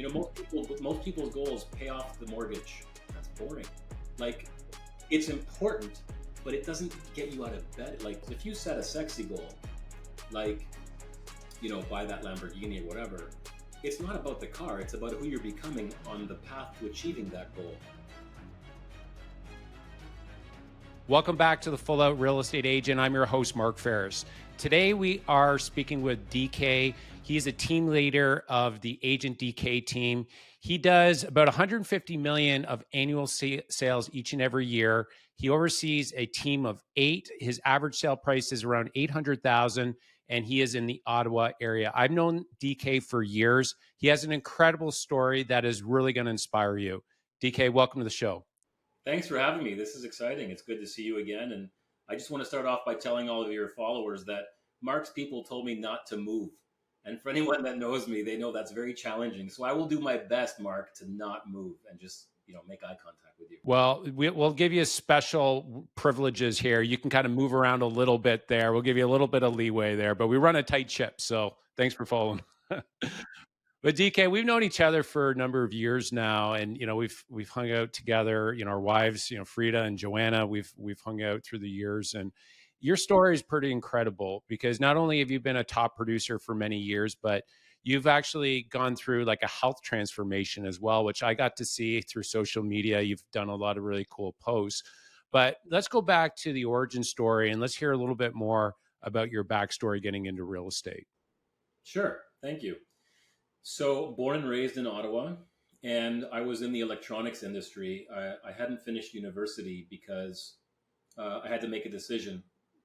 most people's goals pay off the mortgage. That's boring. Like, it's important, but it doesn't get you out of bed. Like, if you set a sexy goal, like, buy that Lamborghini or whatever, it's not about the car. It's about who you're becoming on the path to achieving that goal. Welcome back to the Full Out Real Estate Agent. I'm your host, Mark Faris. Today we are speaking with DK. He's a team leader of the Agent DK team. He does about 150 million of annual sales each and every year. He oversees a team of 8. His average sale price is around 800,000, and he is in the Ottawa area. I've known DK for years. He has an incredible story that is really going to inspire you. DK, welcome to the show. Thanks for having me. This is exciting. It's good to see you again. And I just want to start off by telling all of your followers that Mark's people told me not to move. And for anyone that knows me, they know that's very challenging. So I will do my best, Mark, to not move and just, make eye contact with you. Well, we'll give you special privileges here. You can kind of move around a little bit there. We'll give you a little bit of leeway there, but we run a tight ship. So thanks for following. But DK, we've known each other for a number of years now, and we've hung out together. Our wives, Frida and Joanna, we've hung out through the years. And your story is pretty incredible because not only have you been a top producer for many years, but you've actually gone through like a health transformation as well, which I got to see through social media. You've done a lot of really cool posts. But let's go back to the origin story and let's hear a little bit more about your backstory getting into real estate. Sure. Thank you. So, born and raised in Ottawa, and I was in the electronics industry. I hadn't finished university because I had to make a decision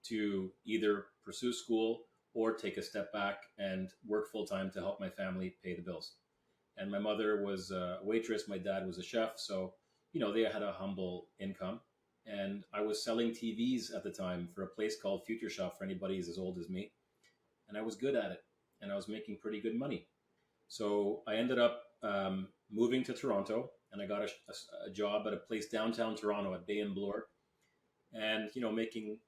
to either pursue school or take a step back and work full time to help my family pay the bills. And my mother was a waitress, my dad was a chef, so they had a humble income. And I was selling TVs at the time for a place called Future Shop for anybody who's as old as me, and I was good at it, and I was making pretty good money. So I ended up moving to Toronto, and I got a job at a place downtown Toronto at Bay and Bloor, and making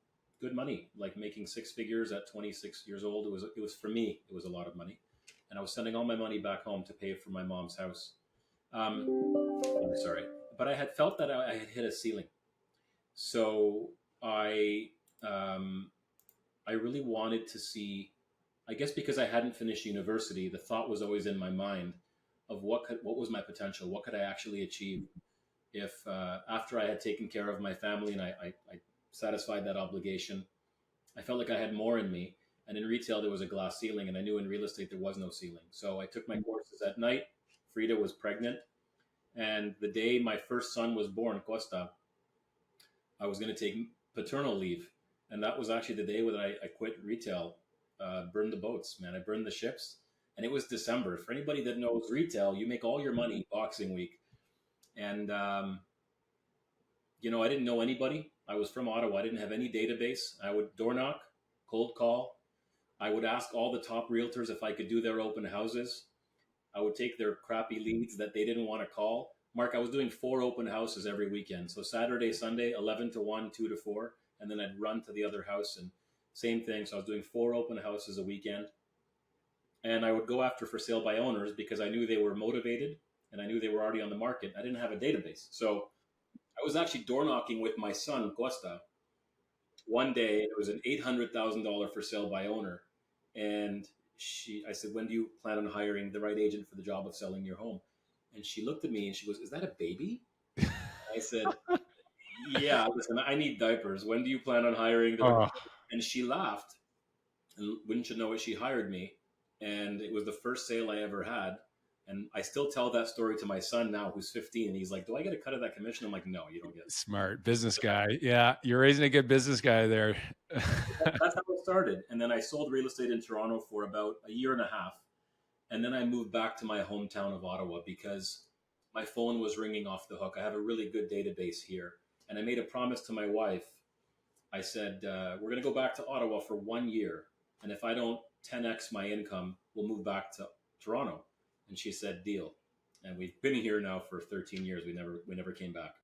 good money, like making 6 figures at 26 years old. It was for me, it was a lot of money, and I was sending all my money back home to pay for my mom's house. I'm sorry, but I had felt that I had hit a ceiling, so I really wanted to see. I guess because I hadn't finished university, the thought was always in my mind of what was my potential, what could I actually achieve if after I had taken care of my family and I satisfied that obligation, I felt like I had more in me. And in retail, there was a glass ceiling, and I knew in real estate there was no ceiling. So I took my courses at night. Frida was pregnant, and the day my first son was born, Costa, I was going to take paternal leave, and that was actually the day that I quit retail. Burned the boats, man. I burned the ships, and it was December. For anybody that knows retail, you make all your money Boxing Week, and I didn't know anybody. I was from Ottawa. I didn't have any database. I would door knock, cold call. I would ask all the top realtors if I could do their open houses. I would take their crappy leads that they didn't want to call. Mark, I was doing 4 open houses every weekend. So Saturday, Sunday, 11 to 1, 2 to 4, and then I'd run to the other house and same thing. So I was doing 4 open houses a weekend, and I would go after for sale by owners because I knew they were motivated and I knew they were already on the market. I didn't have a database. So I was actually door knocking with my son, Costa. One day it was an $800,000 for sale by owner. And I said, when do you plan on hiring the right agent for the job of selling your home? And she looked at me and she goes, is that a baby? I said, yeah, listen, I need diapers. When do you plan on hiring the right? And she laughed, and wouldn't you know it, she hired me, and it was the first sale I ever had. And I still tell that story to my son now, who's 15, and he's like, do I get a cut of that commission? I'm like, no, you don't get it. Smart business guy. Yeah, you're raising a good business guy there. That's how it started. And then I sold real estate in Toronto for about a year and a half. And then I moved back to my hometown of Ottawa because my phone was ringing off the hook. I have a really good database here. And I made a promise to my wife. I said, we're going to go back to Ottawa for 1 year. And if I don't 10x my income, we'll move back to Toronto. And she said, deal. And we've been here now for 13 years. We never came back.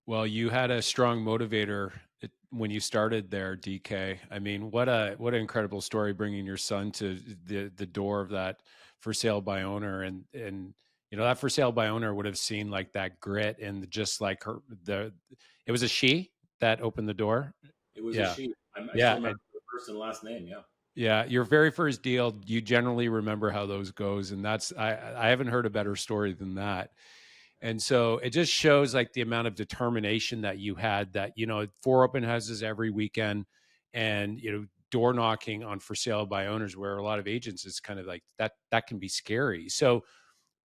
Well, you had a strong motivator when you started there, DK. I mean, what an incredible story, bringing your son to the door of that for sale by owner, and that for sale by owner would have seen like that grit and just like it was a she that opened the door. It was a Yeah. she. I still Yeah. remember the first and last name. Yeah. Yeah, your very first deal, you generally remember how those goes, and that's I haven't heard a better story than that. And so it just shows like the amount of determination that you had, that 4 open houses every weekend, and door knocking on for sale by owners, where a lot of agents is kind of like that can be scary. So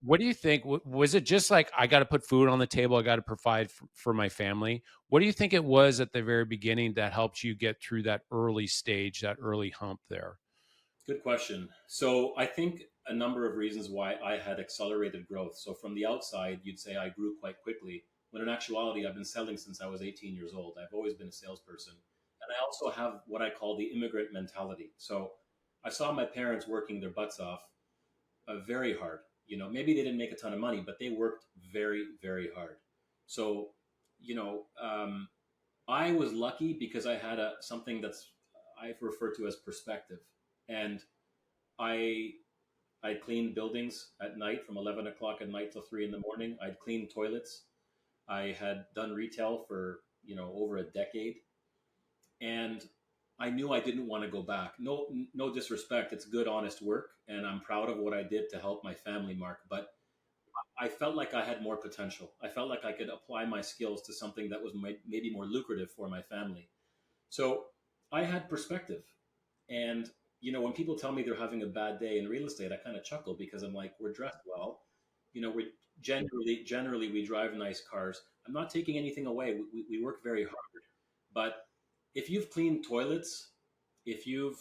what do you think? Was it just like, I got to put food on the table, I got to provide for my family? What do you think it was at the very beginning that helped you get through that early stage, that early hump there? Good question. So I think a number of reasons why I had accelerated growth. So from the outside, you'd say I grew quite quickly, when in actuality, I've been selling since I was 18 years old. I've always been a salesperson. And I also have what I call the immigrant mentality. So I saw my parents working their butts off, very hard. Maybe they didn't make a ton of money, but they worked very, very hard. So, you know, um, I was lucky because I had something that's I refer to as perspective. And I I cleaned buildings at night from 11 o'clock at night till 3 in the morning. I'd cleaned toilets. I had done retail for over a decade, and I knew I didn't want to go back. No, no disrespect. It's good, honest work, and I'm proud of what I did to help my family, Mark. But I felt like I had more potential. I felt like I could apply my skills to something that was maybe more lucrative for my family. So I had perspective. And when people tell me they're having a bad day in real estate, I kind of chuckle because I'm like, we're dressed well. We generally we drive nice cars. I'm not taking anything away. We work very hard. But if you've cleaned toilets, if you've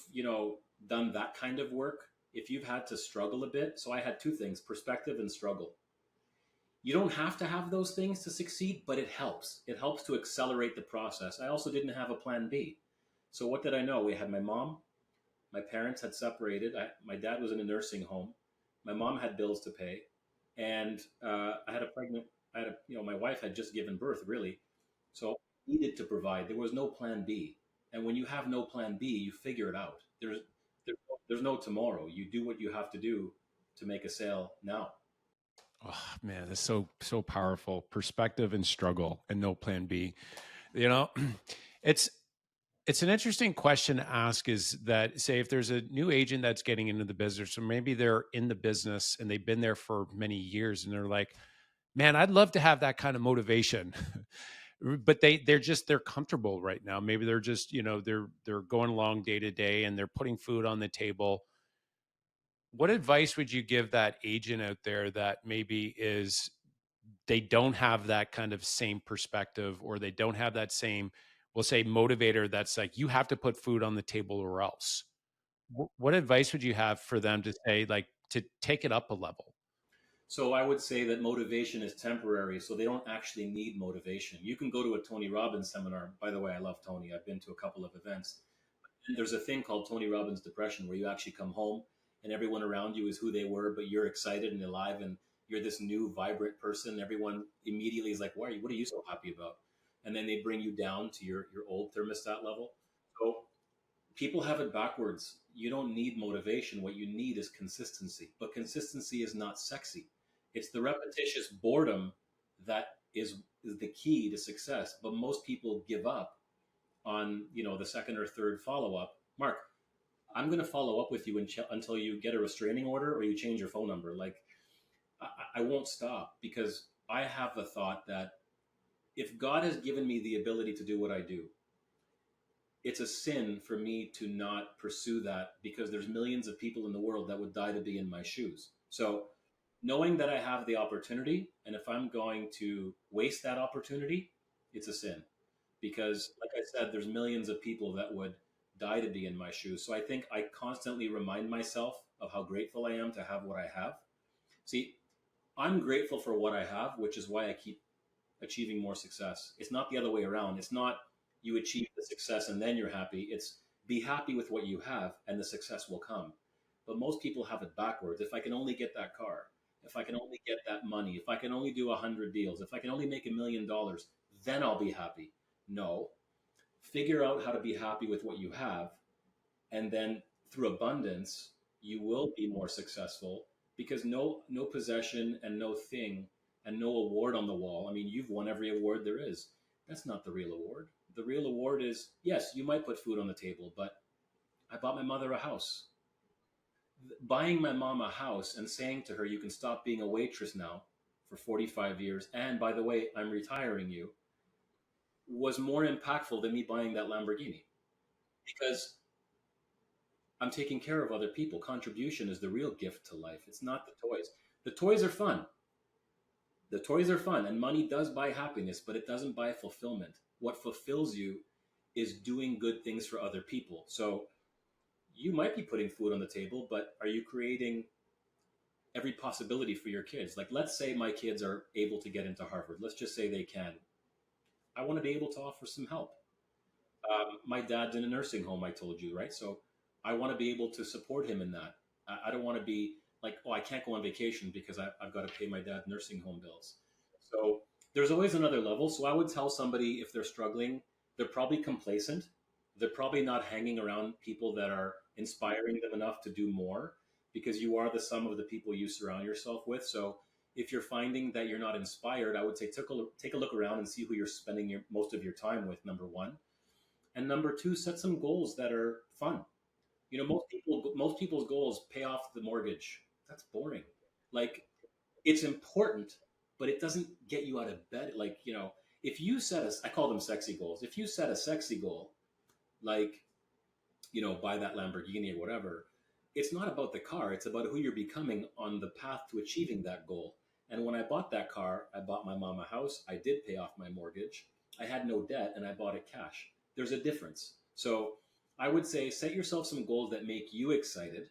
done that kind of work, if you've had to struggle a bit, so I had two things: perspective and struggle. You don't have to have those things to succeed, but it helps. It helps to accelerate the process. I also didn't have a plan B. So what did I know? We had my mom. My parents had separated. My dad was in a nursing home. My mom had bills to pay, and I had a pregnant. I had my wife had just given birth, really, so I needed to provide. There was no plan B, and when you have no plan B, you figure it out. There's no tomorrow. You do what you have to do to make a sale now. Oh man, that's so powerful. Perspective and struggle and no plan B. You know, it's it's an interesting question to ask, is that, say, if there's a new agent that's getting into the business, or maybe they're in the business and they've been there for many years, and they're like, man, I'd love to have that kind of motivation. But they're comfortable right now. Maybe they're just, they're going along day to day and they're putting food on the table. What advice would you give that agent out there that maybe is, they don't have that kind of same perspective, or they don't have that same, we'll say, motivator, that's like, you have to put food on the table or else? What advice would you have for them to say, like, to take it up a level? So I would say that motivation is temporary, so they don't actually need motivation. You can go to a Tony Robbins seminar. By the way, I love Tony. I've been to a couple of events. And there's a thing called Tony Robbins depression, where you actually come home and everyone around you is who they were, but you're excited and alive and you're this new vibrant person. Everyone immediately is like, what are you so happy about? And then they bring you down to your old thermostat level. So people have it backwards. You don't need motivation. What you need is consistency. But consistency is not sexy. It's the repetitious boredom that is the key to success. But most people give up on the second or third follow up. Mark, I'm going to follow up with you until you get a restraining order or you change your phone number. Like, I won't stop, because I have the thought that if God has given me the ability to do what I do, it's a sin for me to not pursue that, because there's millions of people in the world that would die to be in my shoes. So knowing that I have the opportunity, and if I'm going to waste that opportunity, it's a sin, because like I said, there's millions of people that would die to be in my shoes. So I think I constantly remind myself of how grateful I am to have what I have. See, I'm grateful for what I have, which is why I keep achieving more success. It's not the other way around. It's not you achieve the success and then you're happy. It's be happy with what you have and the success will come. But most people have it backwards. If I can only get that car, if I can only get that money, if I can only do 100 deals, if I can only make $1 million, then I'll be happy. No, figure out how to be happy with what you have. And then through abundance, you will be more successful because no possession and no thing and no award on the wall. I mean, you've won every award there is. That's not the real award. The real award is, yes, you might put food on the table, but I bought my mother a house. Buying my mom a house and saying to her, you can stop being a waitress now for 45 years. And by the way, I'm retiring you, was more impactful than me buying that Lamborghini, because I'm taking care of other people. Contribution is the real gift to life. It's not the toys. The toys are fun. The toys are fun, and money does buy happiness, but it doesn't buy fulfillment. What fulfills you is doing good things for other people. So you might be putting food on the table, but are you creating every possibility for your kids? Like, let's say my kids are able to get into Harvard. Let's just say they can. I want to be able to offer some help. My dad's in a nursing home, I told you, right? So I want to be able to support him in that. I don't want to be like, oh, I can't go on vacation because I've got to pay my dad's nursing home bills. So there's always another level. So I would tell somebody, if they're struggling, they're probably complacent. They're probably not hanging around people that are inspiring them enough to do more, because you are the sum of the people you surround yourself with. So if you're finding that you're not inspired, I would say take a look around and see who you're spending most of your time with, number one. And number two, set some goals that are fun. You know, most people's goals: pay off the mortgage. That's boring. Like, it's important, but it doesn't get you out of bed. Like, if you set I call them sexy goals. If you set a sexy goal, like, buy that Lamborghini or whatever, it's not about the car. It's about who you're becoming on the path to achieving that goal. And when I bought that car, I bought my mom a house. I did pay off my mortgage. I had no debt, and I bought it cash. There's a difference. So I would say set yourself some goals that make you excited.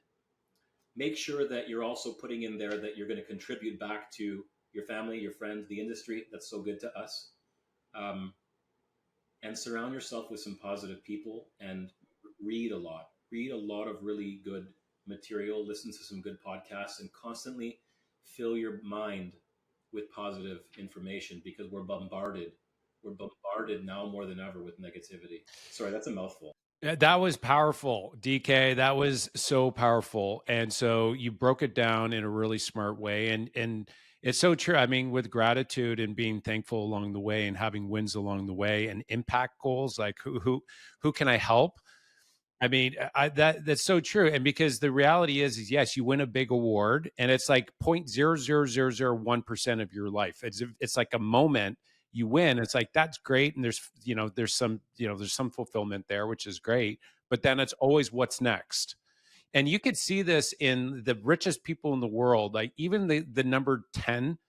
Make sure that you're also putting in there that you're going to contribute back to your family, your friends, the industry that's so good to us. Um, and surround yourself with some positive people, and read a lot. Read a lot of really good material, listen to some good podcasts, and constantly fill your mind with positive information, because we're bombarded. We're bombarded now more than ever with negativity. Sorry, that's a mouthful. Yeah, that was powerful, DK. That was so powerful. And so you broke it down in a really smart way. And it's so true. I mean, with gratitude and being thankful along the way and having wins along the way and impact goals, like who can I help? I mean, that's so true. And because the reality is yes, you win a big award, and it's like 0.00001% of your life. It's like a moment you win. It's like, that's great, and there's some fulfillment there, which is great. But then it's always what's next. And you could see this in the richest people in the world, like even the number 10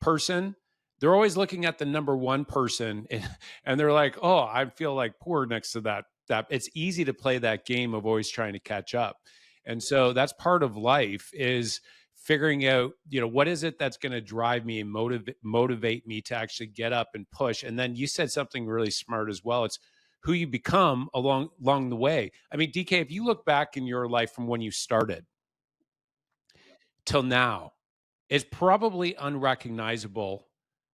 person, they're always looking at the number one person, and they're like, oh, I feel like poor next to that. It's easy to play that game of always trying to catch up. And so that's part of life, is figuring out, what is it that's going to drive me and motivate me to actually get up and push. And then you said something really smart as well. It's who you become along the way. I mean, DK, if you look back in your life from when you started till now, it's probably unrecognizable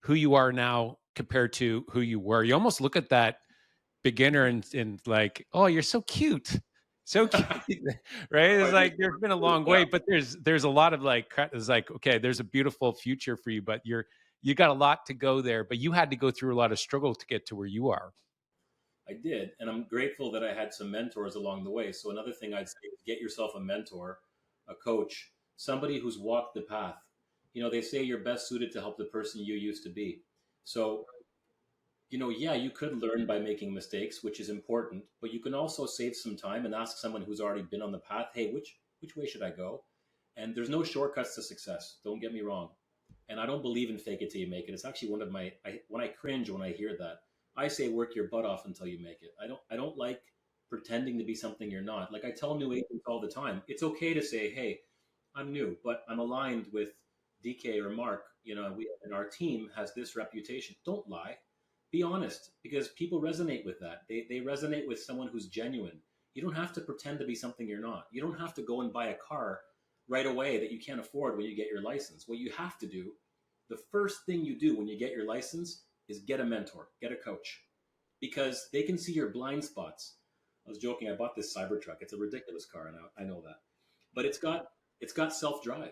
who you are now compared to who you were. You almost look at that beginner and like, oh, you're so cute. So cute. Right? It's like there's been a long way, but there's a lot of like, it's like, okay, there's a beautiful future for you, but you got a lot to go there, but you had to go through a lot of struggle to get to where you are. I did, and I'm grateful that I had some mentors along the way. So another thing I'd say is get yourself a mentor, a coach, somebody who's walked the path. They say you're best suited to help the person you used to be. So, yeah, you could learn by making mistakes, which is important, but you can also save some time and ask someone who's already been on the path, hey, which way should I go? And there's no shortcuts to success. Don't get me wrong. And I don't believe in fake it till you make it. It's actually one of when I cringe when I hear that. I say work your butt off until you make it. I don't like pretending to be something you're not. Like, I tell new agents all the time, it's okay to say, hey, I'm new, but I'm aligned with DK or Mark. And our team has this reputation. Don't lie. Be honest, because people resonate with that. They resonate with someone who's genuine. You don't have to pretend to be something you're not. You don't have to go and buy a car right away that you can't afford when you get your license. What you have to do, the first thing you do when you get your license, is get a mentor, get a coach, because they can see your blind spots. I was joking. I bought this Cybertruck. It's a ridiculous car, and I know that, but it's got self drive.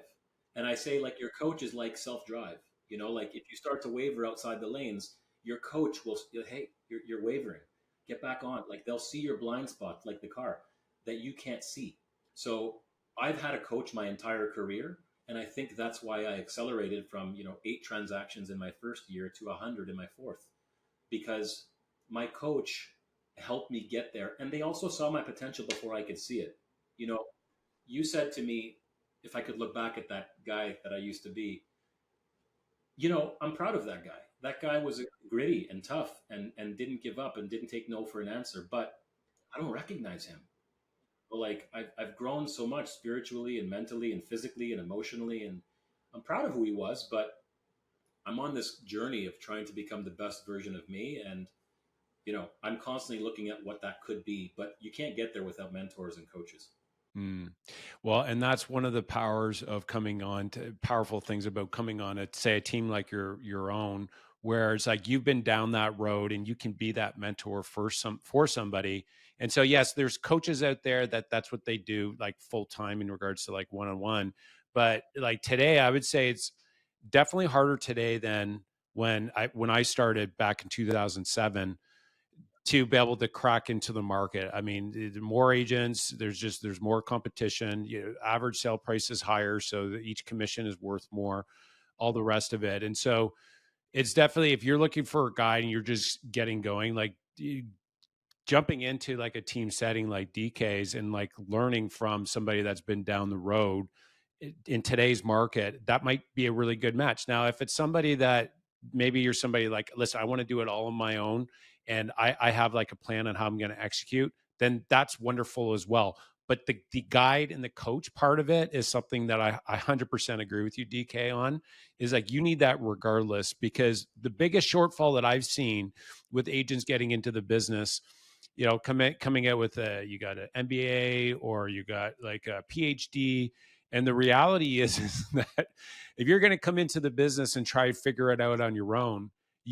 And I say, like, your coach is like self-drive. Like if you start to waver outside the lanes, your coach will, hey, you're wavering. Get back on. Like they'll see your blind spots, like the car, that you can't see. So I've had a coach my entire career, and I think that's why I accelerated from 8 transactions in my first year to 100 in my fourth, because my coach helped me get there, and they also saw my potential before I could see it. You know, you said to me, if I could look back at that guy that I used to be, I'm proud of that guy. That guy was gritty and tough and didn't give up and didn't take no for an answer, but I don't recognize him. But like I've grown so much spiritually and mentally and physically and emotionally, and I'm proud of who he was, but I'm on this journey of trying to become the best version of me. And, I'm constantly looking at what that could be, but you can't get there without mentors and coaches. Mm. Well, and that's one of the powers of coming on to powerful things about coming on a say a team like your own, where it's like you've been down that road and you can be that mentor for somebody. And so yes, there's coaches out there that's what they do like full time in regards to like one on one. But like today, I would say it's definitely harder today than when I started back in 2007 to be able to crack into the market. I mean, the more agents, there's more competition. Average sale price is higher, so that each commission is worth more. All the rest of it, and so it's definitely if you're looking for a guide and you're just getting going, like jumping into like a team setting like DK's and like learning from somebody that's been down the road in today's market, that might be a really good match. Now, if it's somebody that maybe you're somebody like, listen, I want to do it all on my own and I have like a plan on how I'm going to execute, then that's wonderful as well. But the guide and the coach part of it is something that I 100% agree with you, DK, on is like you need that regardless, because the biggest shortfall that I've seen with agents getting into the business, coming out with you got an MBA or you got like a PhD. And the reality is that if you're going to come into the business and try to figure it out on your own,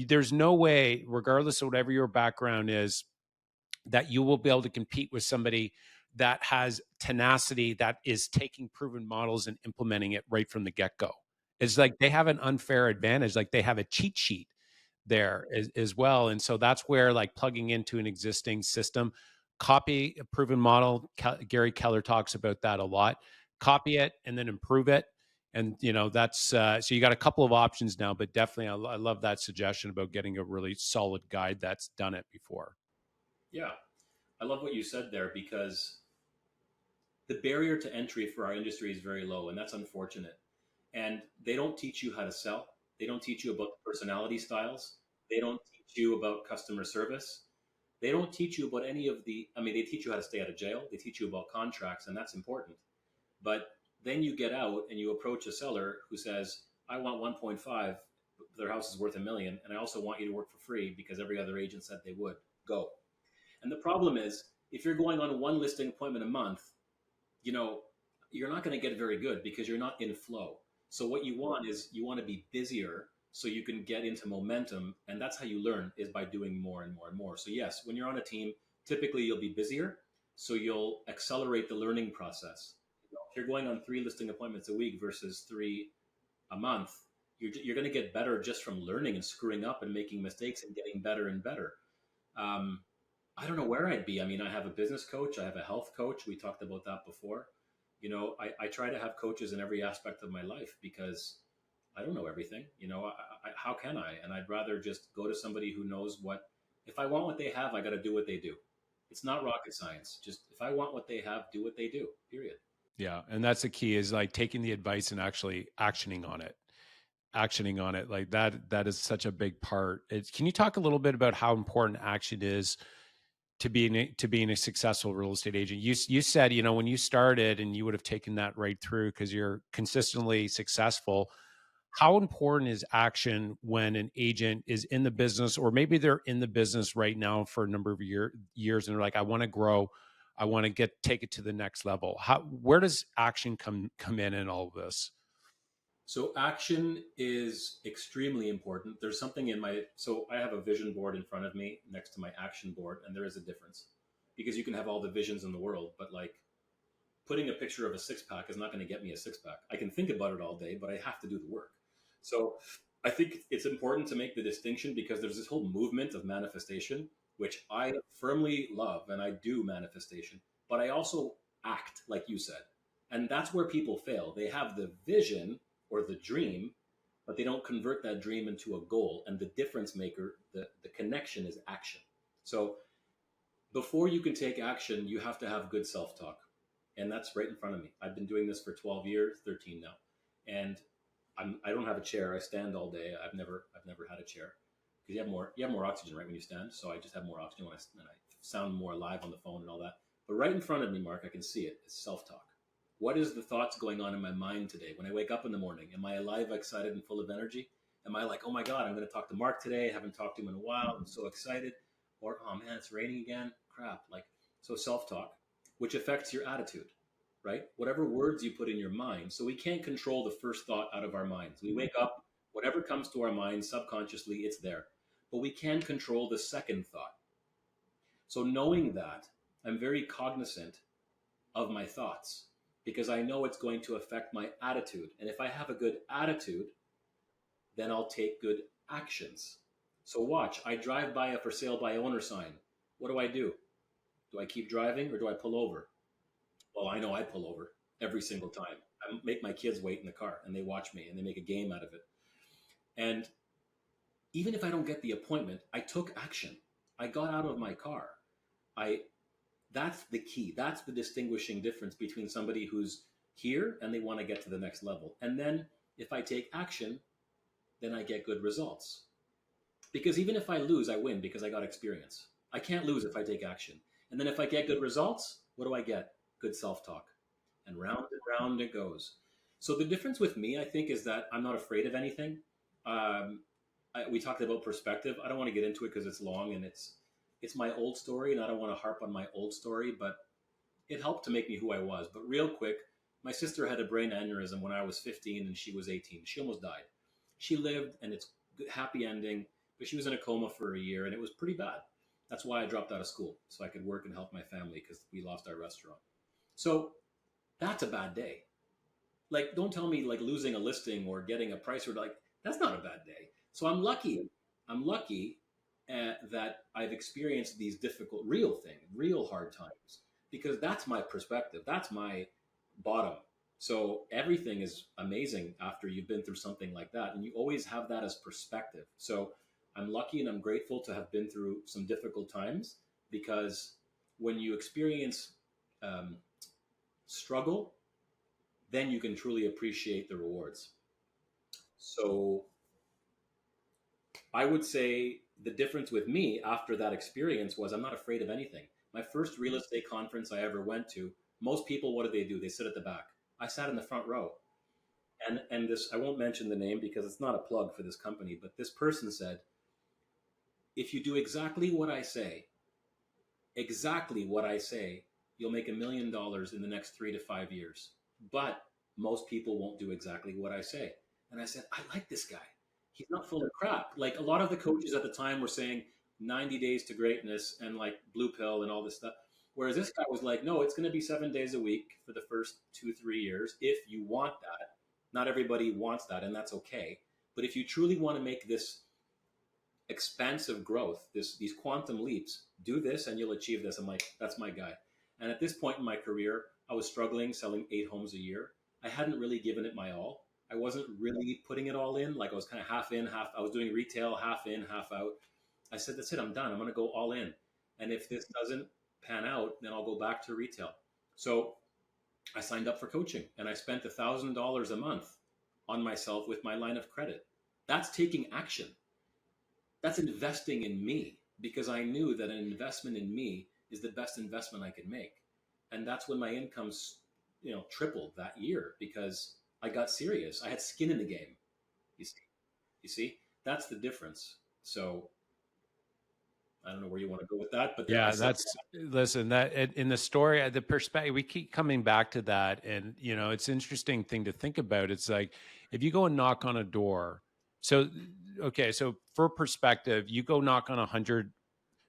there's no way, regardless of whatever your background is, that you will be able to compete with somebody that has tenacity, that is taking proven models and implementing it right from the get-go. It's like they have an unfair advantage, like they have a cheat sheet there as well. And so that's where like plugging into an existing system, copy a proven model. Gary Keller talks about that a lot. Copy it and then improve it. And that's so you got a couple of options now, but definitely I love that suggestion about getting a really solid guide that's done it before. Yeah, I love what you said there, because the barrier to entry for our industry is very low, and that's unfortunate. And they don't teach you how to sell. They don't teach you about personality styles. They don't teach you about customer service. They don't teach you about any of the, I mean, they teach you how to stay out of jail. They teach you about contracts, and that's important. But then you get out and you approach a seller who says, I want 1.5, their house is worth $1 million, and I also want you to work for free because every other agent said they would. Go. And the problem is, if you're going on one listing appointment a month, you know, you're not going to get very good because you're not in flow. So what you want is you want to be busier so you can get into momentum. And that's how you learn, is by doing more and more and more. So yes, when you're on a team, typically you'll be busier. So you'll accelerate the learning process. If you're going on 3 listing appointments a week versus 3 a month, you're going to get better just from learning and screwing up and making mistakes and getting better and better. Um, I don't know where I'd be. I mean, I have a business coach, I have a health coach. We talked about that before. I try to have coaches in every aspect of my life because I don't know everything. How can I? And I'd rather just go to somebody who knows what, if I want what they have, I got to do what they do. It's not rocket science. Just if I want what they have, do what they do, period. Yeah. And that's the key, is like taking the advice and actually actioning on it. Like that is such a big part. Can you talk a little bit about how important action is to being a successful real estate agent? You said, when you started and you would have taken that right through because you're consistently successful. How important is action when an agent is in the business, or maybe they're in the business right now for a number of years and they're like, I want to grow, I want to take it to the next level. Where does action come in all of this? So action is extremely important. There's something so I have a vision board in front of me next to my action board, and there is a difference because you can have all the visions in the world, but like putting a picture of a six pack is not going to get me a six pack. I can think about it all day, but I have to do the work. So I think it's important to make the distinction, because there's this whole movement of manifestation, which I firmly love, and I do manifestation, but I also act, like you said. And that's where people fail. They have the vision or the dream, but they don't convert that dream into a goal. And the difference maker, the connection, is action. So before you can take action, you have to have good self talk. And that's right in front of me. I've been doing this for 12 years, 13 now. And I don't have a chair. I stand all day. I've never had a chair, because you have more oxygen, right, when you stand. So I just have more oxygen when I sound more alive on the phone and all that. But right in front of me, Mark, I can see it. It's self-talk. What is the thoughts going on in my mind today? When I wake up in the morning, am I alive, excited, and full of energy? Am I like, oh my God, I'm going to talk to Mark today. I haven't talked to him in a while. I'm so excited. Or, oh man, it's raining again. Crap. Like, so self-talk, which affects your attitude, right? Whatever words you put in your mind. So we can't control the first thought out of our minds. We wake up, whatever comes to our mind subconsciously, it's there. But we can control the second thought. So knowing that, I'm very cognizant of my thoughts, because I know it's going to affect my attitude. And if I have a good attitude, then I'll take good actions. So watch, I drive by a for sale by owner sign. What do? Do I keep driving, or do I pull over? Well, I know I pull over every single time. I make my kids wait in the car, and they watch me, and they make a game out of it. And even if I don't get the appointment, I took action. I got out of my car. I That's the key. That's the distinguishing difference between somebody who's here and they want to get to the next level. And then if I take action, then I get good results. Because even if I lose, I win, because I got experience. I can't lose if I take action. And then if I get good results, what do I get? Good self-talk. And round it goes. So the difference with me, I think, is that I'm not afraid of anything. We talked about perspective. I don't want to get into it because it's long, and it's my old story, and I don't want to harp on my old story, but it helped to make me who I was. But real quick, my sister had a brain aneurysm when I was 15 and she was 18. She almost died. She lived, and it's a happy ending, but she was in a coma for a year, and it was pretty bad. That's why I dropped out of school, so I could work and help my family, because we lost our restaurant. So that's a bad day. Like, don't tell me like losing a listing or getting a price, or like, that's not a bad day. So I'm lucky. I'm lucky that I've experienced these difficult, real things, real hard times, because that's my perspective. That's my bottom. So everything is amazing after you've been through something like that. And you always have that as perspective. So I'm lucky and I'm grateful to have been through some difficult times, because when you experience struggle, then you can truly appreciate the rewards. So I would say the difference with me after that experience was I'm not afraid of anything. My first real estate conference I ever went to, most people, what do? They sit at the back. I sat in the front row. And this, I won't mention the name because it's not a plug for this company, but this person said, if you do exactly what I say, you'll make $1 million in the next 3 to 5 years. But most people won't do exactly what I say. And I said, I like this guy. He's not full of crap. Like, a lot of the coaches at the time were saying 90 days to greatness and like blue pill and all this stuff. Whereas this guy was like, no, it's going to be 7 days a week for the first 2, 3 years. If you want that, not everybody wants that, and that's okay. But if you truly want to make this expansive growth, these quantum leaps, do this and you'll achieve this. I'm like, that's my guy. And at this point in my career, I was struggling, selling 8 homes a year. I hadn't really given it my all. I wasn't really putting it all in. Like, I was kind of half in, half. I was doing retail, half in, half out. I said, that's it. I'm done. I'm going to go all in. And if this doesn't pan out, then I'll go back to retail. So I signed up for coaching, and I spent $1,000 a month on myself with my line of credit. That's taking action. That's investing in me, because I knew that an investment in me is the best investment I could make. And that's when my incomes, tripled that year, because I got serious. I had skin in the game. You see, that's the difference. So I don't know where you want to go with that, but yeah, listen, that in the story, the perspective, we keep coming back to that. And, it's an interesting thing to think about. It's like, if you go and knock on a door, so for perspective, you go knock on 100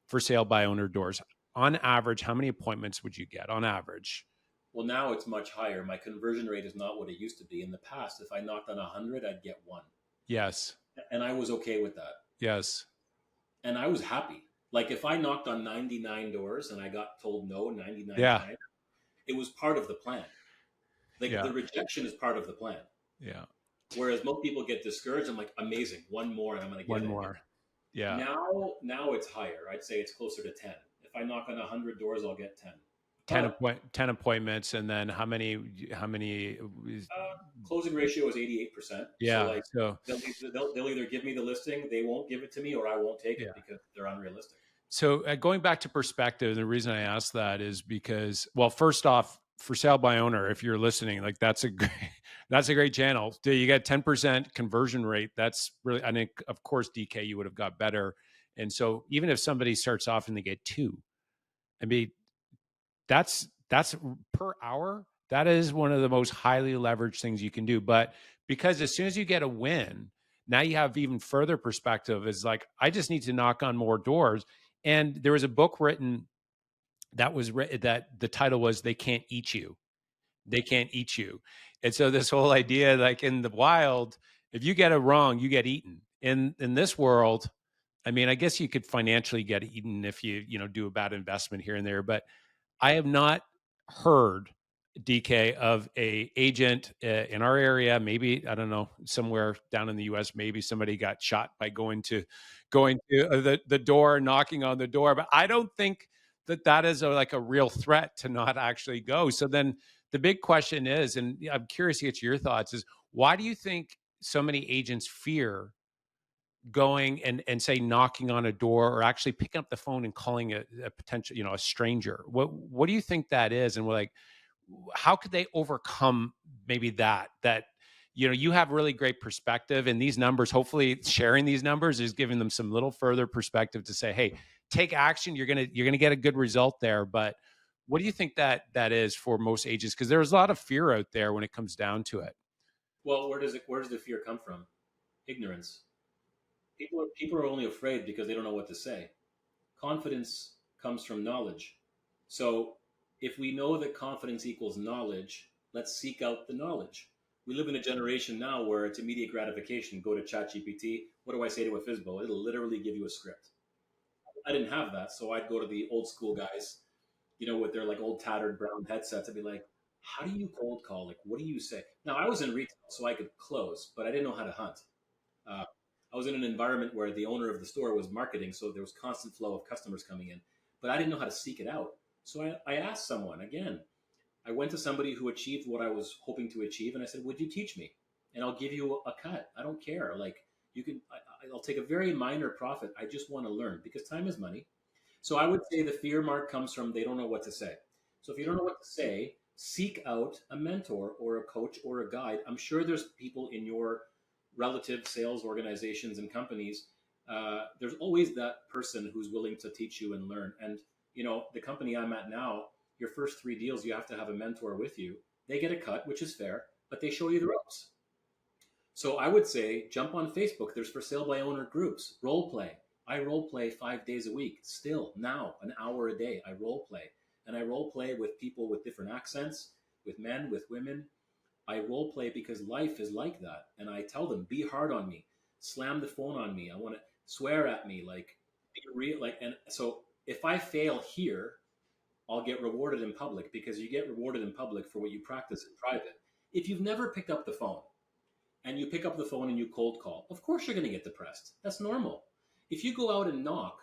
for sale by owner doors. On average, how many appointments would you get on average? Well, now it's much higher. My conversion rate is not what it used to be. In the past, if I knocked on 100, I'd get one. Yes. And I was okay with that. Yes. And I was happy. Like if I knocked on 99 doors and I got told no 99 Yeah. times, it was part of the plan. Like Yeah. the rejection is part of the plan. Yeah. Whereas most people get discouraged. I'm like, amazing, one more and I'm going to get One it. more. Yeah. Now it's higher. I'd say it's closer to 10. If I knock on 100 doors, I'll get 10. 10 appointments, and then how many Closing ratio is 88%. So yeah, like so they'll either give me the listing, they won't give it to me, or I won't take it because they're unrealistic. So going back to perspective, the reason I asked that is because, well, first off, for sale by owner, if you're listening, like that's a great channel. Do you get 10% conversion rate? That's really, I think, of course, DK, you would have got better. And so even if somebody starts off and they get 2, I mean, that's per hour. That is one of the most highly leveraged things you can do. But because as soon as you get a win, now you have even further perspective. Is like, I just need to knock on more doors. And there was a book written that was written that the title was "They Can't Eat You." They can't eat you. And so this whole idea, like in the wild, if you get it wrong, you get eaten. In this world, I mean, I guess you could financially get eaten if you do a bad investment here and there, but I have not heard, DK, of a agent in our area. Maybe, I don't know, somewhere down in the U.S. Maybe somebody got shot by going to the door, knocking on the door. But I don't think that is like a real threat to not actually go. So then the big question is, and I'm curious to get your thoughts, is why do you think so many agents fear going and say knocking on a door or actually picking up the phone and calling a potential, a stranger? What do you think that is? And we're like, how could they overcome maybe that you have really great perspective, and these numbers, hopefully sharing these numbers is giving them some little further perspective to say, hey, take action. You're gonna get a good result there. But what do you think that is for most agents? Because there's a lot of fear out there when it comes down to it. Well, where does the fear come from? Ignorance. People are only afraid because they don't know what to say. Confidence comes from knowledge. So if we know that confidence equals knowledge, let's seek out the knowledge. We live in a generation now where it's immediate gratification. Go to ChatGPT. What do I say to a FISBO? It'll literally give you a script. I didn't have that, so I'd go to the old school guys, with their like old tattered brown headsets. I'd be like, "How do you cold call? Like, what do you say?" Now I was in retail, so I could close, but I didn't know how to hunt. Uh, I was in an environment where the owner of the store was marketing, so there was constant flow of customers coming in, but I didn't know how to seek it out. So I asked someone again. I went to somebody who achieved what I was hoping to achieve, and I said, "Would you teach me? And I'll give you a cut. I don't care. Like you can, I'll take a very minor profit. I just want to learn because time is money." So I would say the fear mark comes from they don't know what to say. So if you don't know what to say, seek out a mentor or a coach or a guide. I'm sure there's people in your relative sales organizations and companies. There's always that person who's willing to teach you and learn. And the company I'm at now, your first 3 deals, you have to have a mentor with you. They get a cut, which is fair, but they show you the ropes. So I would say jump on Facebook. There's for sale by owner groups. Role play. I role play 5 days a week. Still now, an hour a day. I role play, and I role play with people with different accents, with men, with women. I role play because life is like that, and I tell them, be hard on me, slam the phone on me. I want to swear at me, like be real, like. And so if I fail here, I'll get rewarded in public because you get rewarded in public for what you practice in private. If you've never picked up the phone and you pick up the phone and you cold call, of course you're going to get depressed. That's normal. If you go out and knock,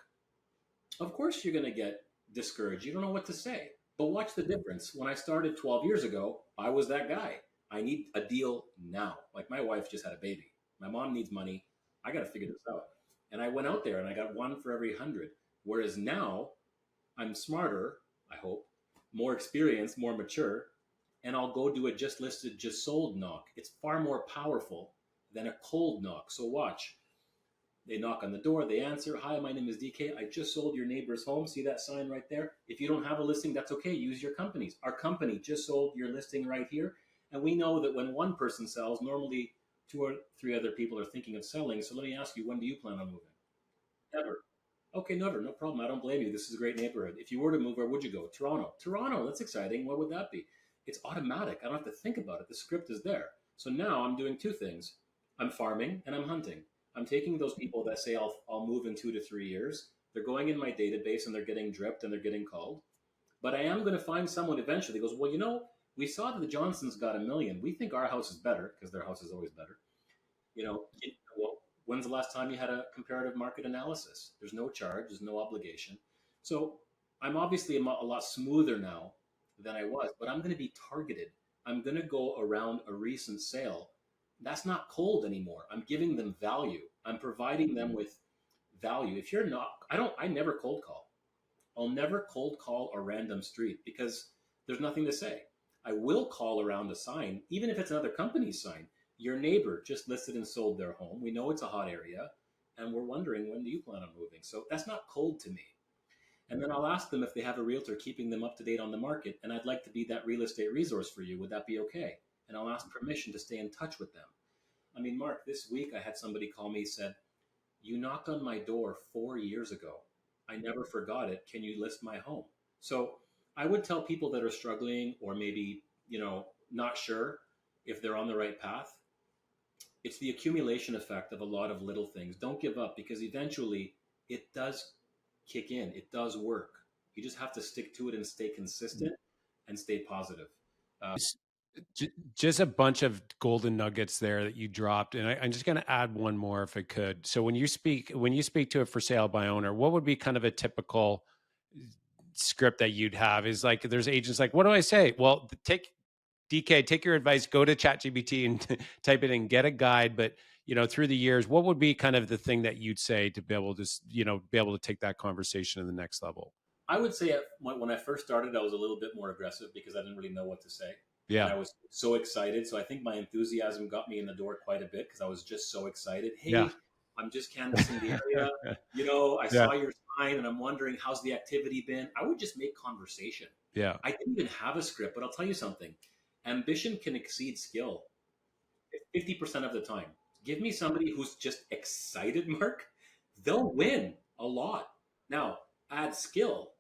of course you're going to get discouraged. You don't know what to say. But watch the difference. When I started 12 years ago, I was that guy. I need a deal now. Like my wife just had a baby. My mom needs money. I got to figure this out. And I went out there and I got one for every 100. Whereas now I'm smarter, I hope, more experienced, more mature, and I'll go do a just listed, just sold knock. It's far more powerful than a cold knock. So watch. They knock on the door, they answer, "Hi, my name is DK. I just sold your neighbor's home." See that sign right there? If you don't have a listing, that's okay. Use your company's. Our company just sold your listing right here. And we know that when one person sells, normally 2 or 3 other people are thinking of selling. So let me ask you, when do you plan on moving? Never. Okay, never. No problem. I don't blame you. This is a great neighborhood. If you were to move, where would you go? Toronto. Toronto. That's exciting. What would that be? It's automatic. I don't have to think about it. The script is there. So now I'm doing two things. I'm farming and I'm hunting. I'm taking those people that say I'll move in 2 to 3 years. They're going in my database and they're getting dripped and they're getting called. But I am going to find someone eventually who goes, well, we saw that the Johnsons got 1 million. We think our house is better because their house is always better. Well, when's the last time you had a comparative market analysis? There's no charge, there's no obligation. So I'm obviously a lot smoother now than I was, but I'm going to be targeted. I'm going to go around a recent sale. That's not cold anymore. I'm giving them value. I'm providing them with value. If you're not, I never cold call. I'll never cold call a random street because there's nothing to say. I will call around a sign, even if it's another company's sign. Your neighbor just listed and sold their home. We know it's a hot area, and we're wondering, when do you plan on moving? So that's not cold to me. And then I'll ask them if they have a realtor keeping them up to date on the market, and I'd like to be that real estate resource for you. Would that be okay? And I'll ask permission to stay in touch with them. I mean, Mark, this week I had somebody call me, said, you knocked on my door 4 years ago. I never forgot it. Can you list my home? So I would tell people that are struggling or maybe, not sure if they're on the right path. It's the accumulation effect of a lot of little things. Don't give up, because eventually it does kick in. It does work. You just have to stick to it and stay consistent and stay positive. Just a bunch of golden nuggets there that you dropped, and I'm just going to add one more if I could. So when you speak to a for sale by owner, what would be kind of a typical script that you'd have? Is like, there's agents like, what do I say? Well, take your advice, go to ChatGPT and type it in, get a guide. But through the years, what would be kind of the thing that you'd say to be able to take that conversation to the next level? I would say when I first started, I was a little bit more aggressive because I didn't really know what to say. Yeah. And I was so excited. So I think my enthusiasm got me in the door quite a bit because I was just so excited. Hey, yeah. I'm just canvassing the area. I saw your sign and I'm wondering, how's the activity been? I would just make conversation. Yeah. I didn't even have a script, but I'll tell you something. Ambition can exceed skill 50% of the time. Give me somebody who's just excited, Mark. They'll win a lot. Now, add skill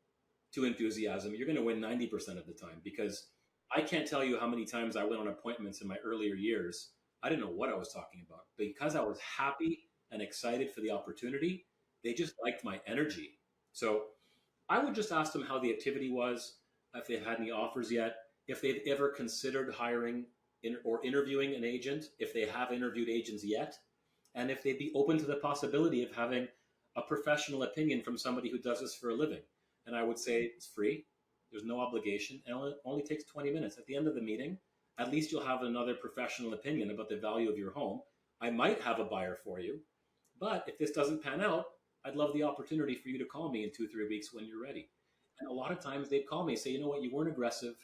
to enthusiasm. You're going to win 90% of the time, because I can't tell you how many times I went on appointments in my earlier years. I didn't know what I was talking about. Because I was happy and excited for the opportunity, they just liked my energy. So I would just ask them how the activity was, if they've had any offers yet, if they've ever considered hiring or interviewing an agent, if they have interviewed agents yet, and if they'd be open to the possibility of having a professional opinion from somebody who does this for a living. And I would say it's free. There's no obligation. And it only takes 20 minutes. At the end of the meeting, at least you'll have another professional opinion about the value of your home. I might have a buyer for you, but if this doesn't pan out, I'd love the opportunity for you to call me in 2-3 weeks when you're ready. And a lot of times they'd call me and say, you know what, you weren't aggressive.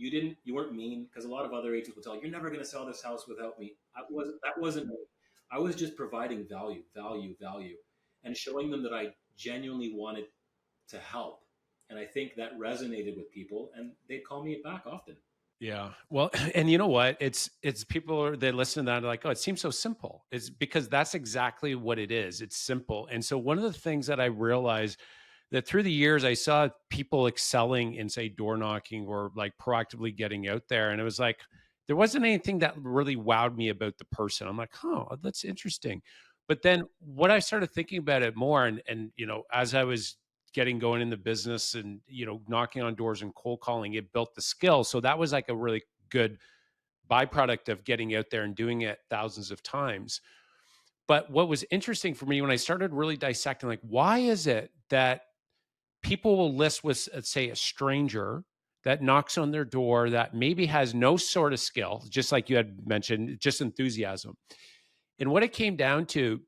You weren't mean, because a lot of other agents will tell you, you're never going to sell this house without me. That wasn't me. I was just providing value, and showing them that I genuinely wanted to help. And I think that resonated with people, and they'd call me back often. Yeah. Well, and you know what? It's people that listen to that are like, oh, it seems so simple. It's because that's exactly what it is. It's simple. And so one of the things that I realized that through the years, I saw people excelling in, say, door knocking or like proactively getting out there. And it was like, there wasn't anything that really wowed me about the person. I'm like, oh, that's interesting. But then what I started thinking about it more, and as I was getting going in the business and, knocking on doors and cold calling, it built the skill. So that was like a really good byproduct of getting out there and doing it thousands of times. But what was interesting for me when I started really dissecting, like, why is it that people will list with, say, a stranger that knocks on their door that maybe has no sort of skill, just like you had mentioned, just enthusiasm. And what it came down to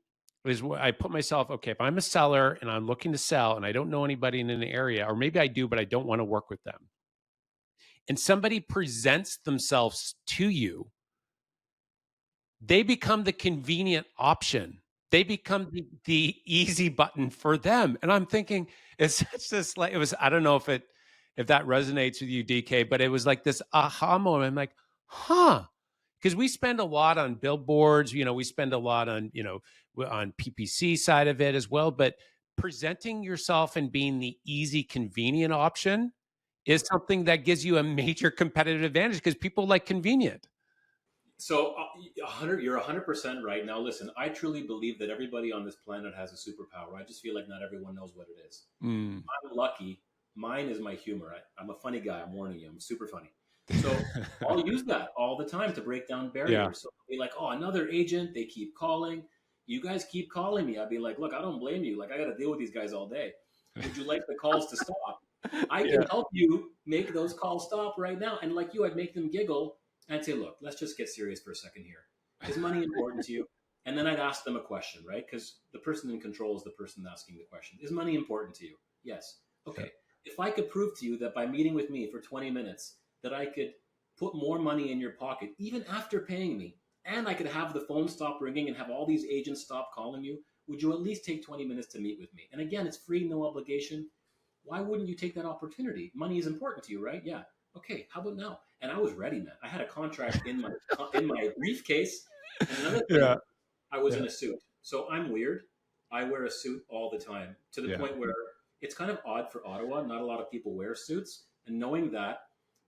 is I put myself, okay, if I'm a seller and I'm looking to sell and I don't know anybody in an area, or maybe I do, but I don't want to work with them, and somebody presents themselves to you, they become the convenient option. They become the easy button for them. And I'm thinking, it's just like, I don't know if that resonates with you, DK, but it was like this aha moment. I'm like, huh. Because we spend a lot on billboards, we spend a lot on, on PPC side of it as well. But presenting yourself and being the easy, convenient option is something that gives you a major competitive advantage because people like convenient. So, 100, you're 100% right. Now, listen, I truly believe that everybody on this planet has a superpower. I just feel like not everyone knows what it is. Mm. I'm lucky. Mine is my humor. I'm a funny guy. I'm warning you. I'm super funny. So I'll use that all the time to break down Yeah. barriers. So I'll be like, oh, another agent. They keep calling. You guys keep calling me. I'd be like, look, I don't blame you. Like, I got to deal with these guys all day. Would you like the calls to stop? I can Yeah. help you make those calls stop right now. And like you, I'd make them giggle. I'd say, look, let's just get serious for a second here. Is money important to you? And then I'd ask them a question, right? Because the person in control is the person asking the question. Is money important to you? Yes. Okay. Yeah. If I could prove to you that by meeting with me for 20 minutes, that I could put more money in your pocket, even after paying me, and I could have the phone stop ringing and have all these agents stop calling you, would you at least take 20 minutes to meet with me? And again, it's free, no obligation. Why wouldn't you take that opportunity? Money is important to you, right? Yeah. Okay, how about now? And I was ready, man. I had a contract in my briefcase. And another thing, Yeah. I was in a suit. So I'm weird. I wear a suit all the time to the point where it's kind of odd for Ottawa. Not a lot of people wear suits. And knowing that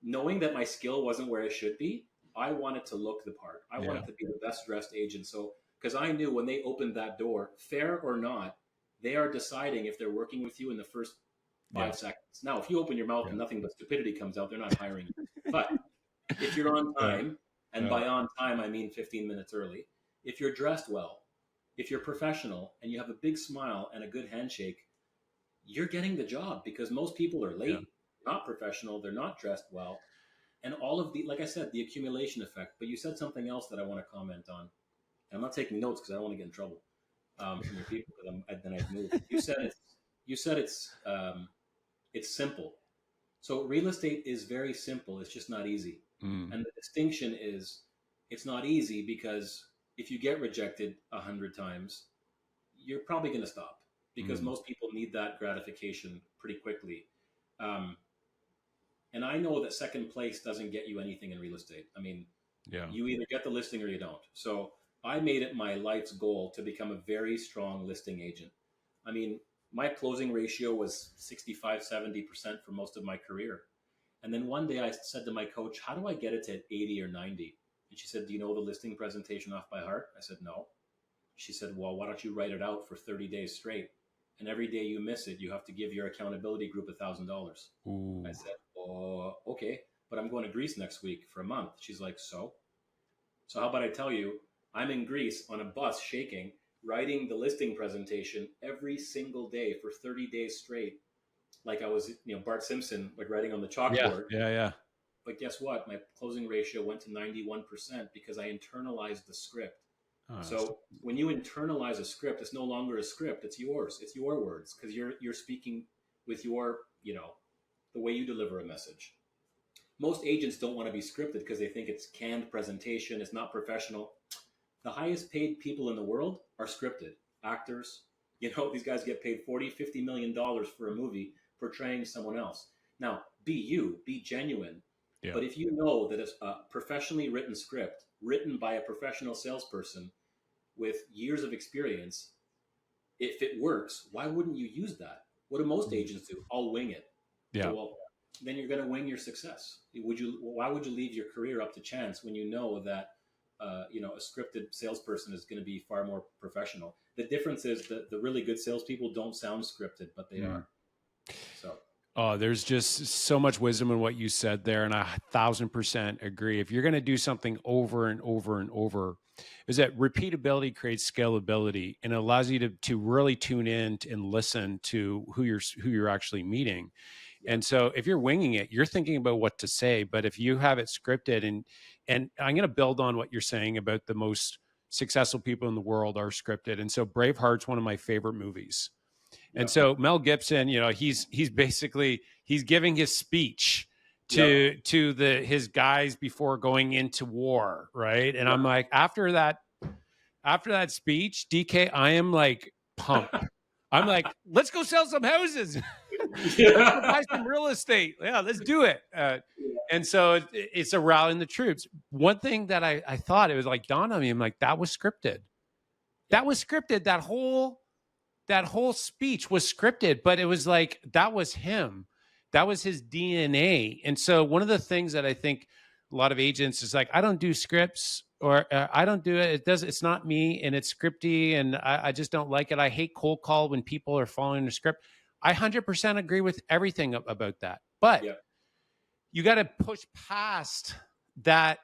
my skill wasn't where it should be, I wanted to look the part. I wanted to be the best dressed agent. So because I knew when they opened that door, fair or not, they are deciding if they're working with you in the first 5 seconds. Now, if you open your mouth and nothing but stupidity comes out, they're not hiring you. But if you're on time, and by on time I mean 15 minutes early, if you're dressed well, if you're professional, and you have a big smile and a good handshake, you're getting the job because most people are late, not professional, they're not dressed well, and all of the, like I said, the accumulation effect. But you said something else that I want to comment on. And I'm not taking notes because I don't want to get in trouble from your people. Because then I'd move. You said it's simple. So real estate is very simple. It's just not easy. And the distinction is it's not easy because if you get rejected 100 times, you're probably going to stop because most people need that gratification pretty quickly. And I know that second place doesn't get you anything in real estate. I mean, you either get the listing or you don't. So I made it my life's goal to become a very strong listing agent. I mean, my closing ratio was 65, 70% for most of my career. And then one day I said to my coach, how do I get it to 80 or 90? And she said, do you know the listing presentation off by heart? I said, no. She said, well, why don't you write it out for 30 days straight? And every day you miss it, you have to give your accountability group $1,000. I said, oh, okay, but I'm going to Greece next week for a month. She's like, so how about I tell you, I'm in Greece on a bus shaking, writing the listing presentation every single day for 30 days straight. Like I was, Bart Simpson, like writing on the chalkboard. Yeah. But guess what? My closing ratio went to 91% because I internalized the script. So when you internalize a script, it's no longer a script. It's yours. It's your words because you're speaking with your, the way you deliver a message. Most agents don't want to be scripted because they think it's canned presentation. It's not professional. The highest paid people in the world are scripted. Actors, these guys get paid $40-50 million for a movie portraying someone else. Now, be you, be genuine. Yeah. But if you know that it's a professionally written script written by a professional salesperson with years of experience, if it works, why wouldn't you use that? What do most agents do? I'll wing it. Yeah. Well, then you're going to wing your success. Why would you leave your career up to chance when you know that a scripted salesperson is going to be far more professional? The difference is that the really good salespeople don't sound scripted, but they are. So. Oh, there's just so much wisdom in what you said there, and I 1,000% agree. If you're going to do something over and over and over, is that repeatability creates scalability and allows you to really tune in and listen to who you're actually meeting. Yeah. And so if you're winging it, you're thinking about what to say. But if you have it scripted, and I'm going to build on what you're saying about the most successful people in the world are scripted. And so Braveheart's one of my favorite movies. And so Mel Gibson, he's giving his speech to his guys before going into war, right? And I'm like, after that speech, DK, I am like pumped. I'm like, let's go sell some houses. Let's go buy some real estate. Yeah, let's do it. And so it's a rallying the troops. One thing that I thought, it was like dawned on me, I'm like, that was scripted. That was scripted. That whole speech was scripted, but it was like, that was him. that was his DNA. And so one of the things that I think a lot of agents is like, I don't do scripts, or I don't do it. It's not me, and it's scripty, and I just don't like it. I hate cold call when people are following a script. I 100% agree with everything about that. But Yeah. you got to push past that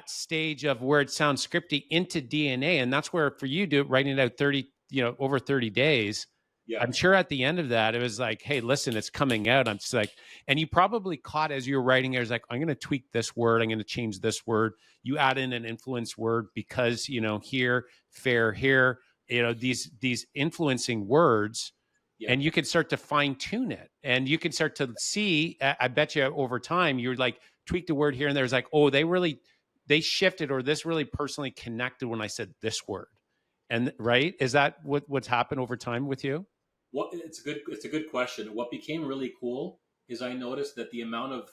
stage of where it sounds scripty into DNA. And that's where, for you, writing it out 30, over 30 days, Yeah. I'm sure at the end of that, it was like, hey, listen, it's coming out. I'm just like, and you probably caught as you were writing it, was like, I'm going to tweak this word. I'm going to change this word. You add in an influence word because, here, fair here, these influencing words, Yeah. and you can start to fine tune it, and you can start to see, I bet you over time, you're like, tweak the word here and there's like, oh, they shifted, or this really personally connected when I said this word. And right, is that what's happened over time with you? It's a good question. What became really cool is I noticed that the amount of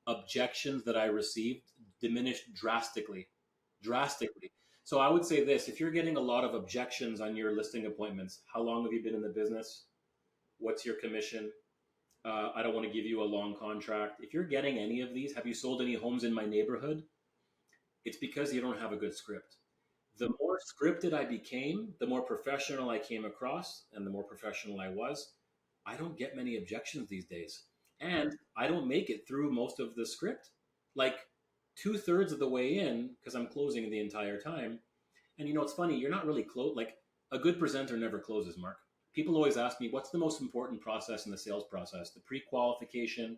objections that I received diminished drastically. Drastically. So I would say this: if you're getting a lot of objections on your listing appointments, how long have you been in the business? What's your commission? I don't want to give you a long contract. If you're getting any of these, have you sold any homes in my neighborhood? It's because you don't have a good script. The more scripted I became, the more professional I came across, and the more professional I was. I don't get many objections these days. And I don't make it through most of the script. Like 2/3 of the way in, because I'm closing the entire time. And it's funny, you're not really close. Like a good presenter never closes, Mark. People always ask me, what's the most important process in the sales process? The pre-qualification,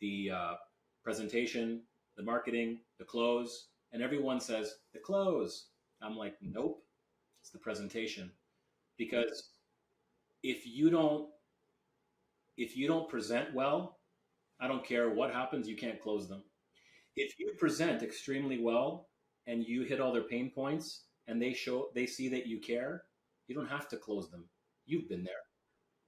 the presentation, the marketing, the close. And everyone says, the close. I'm like, nope, it's the presentation. Because if you don't present well, I don't care what happens, you can't close them. If you present extremely well and you hit all their pain points and they see that you care, you don't have to close them. You've been there.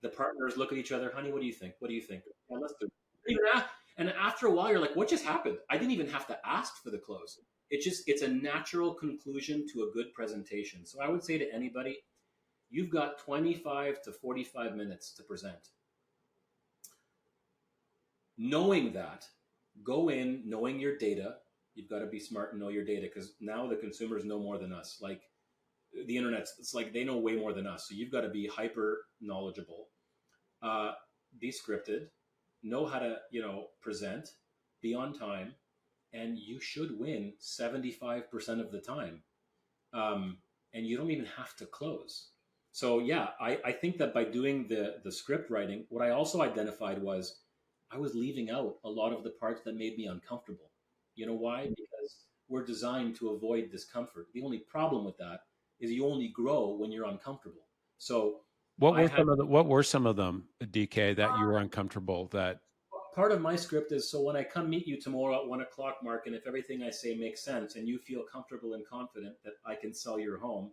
The partners look at each other, honey, what do you think? What do you think? Yeah, let's do it. And after a while, you're like, what just happened? I didn't even have to ask for the close. It's a natural conclusion to a good presentation. So I would say to anybody, you've got 25 to 45 minutes to present. Knowing that, go in knowing your data. You've got to be smart and know your data, because now the consumers know more than us. Like the internet's, it's like they know way more than us. So you've got to be hyper knowledgeable, be scripted, know how to present, be on time, and you should win 75% of the time. And you don't even have to close. So yeah, I think that by doing the script writing, what I also identified was I was leaving out a lot of the parts that made me uncomfortable. You know why? Because we're designed to avoid discomfort. The only problem with that is you only grow when you're uncomfortable. So What I were had some of them, DK, that you were uncomfortable that? part of my script is, so when I come meet you tomorrow at 1 o'clock, Mark, and if everything I say makes sense and you feel comfortable and confident that I can sell your home,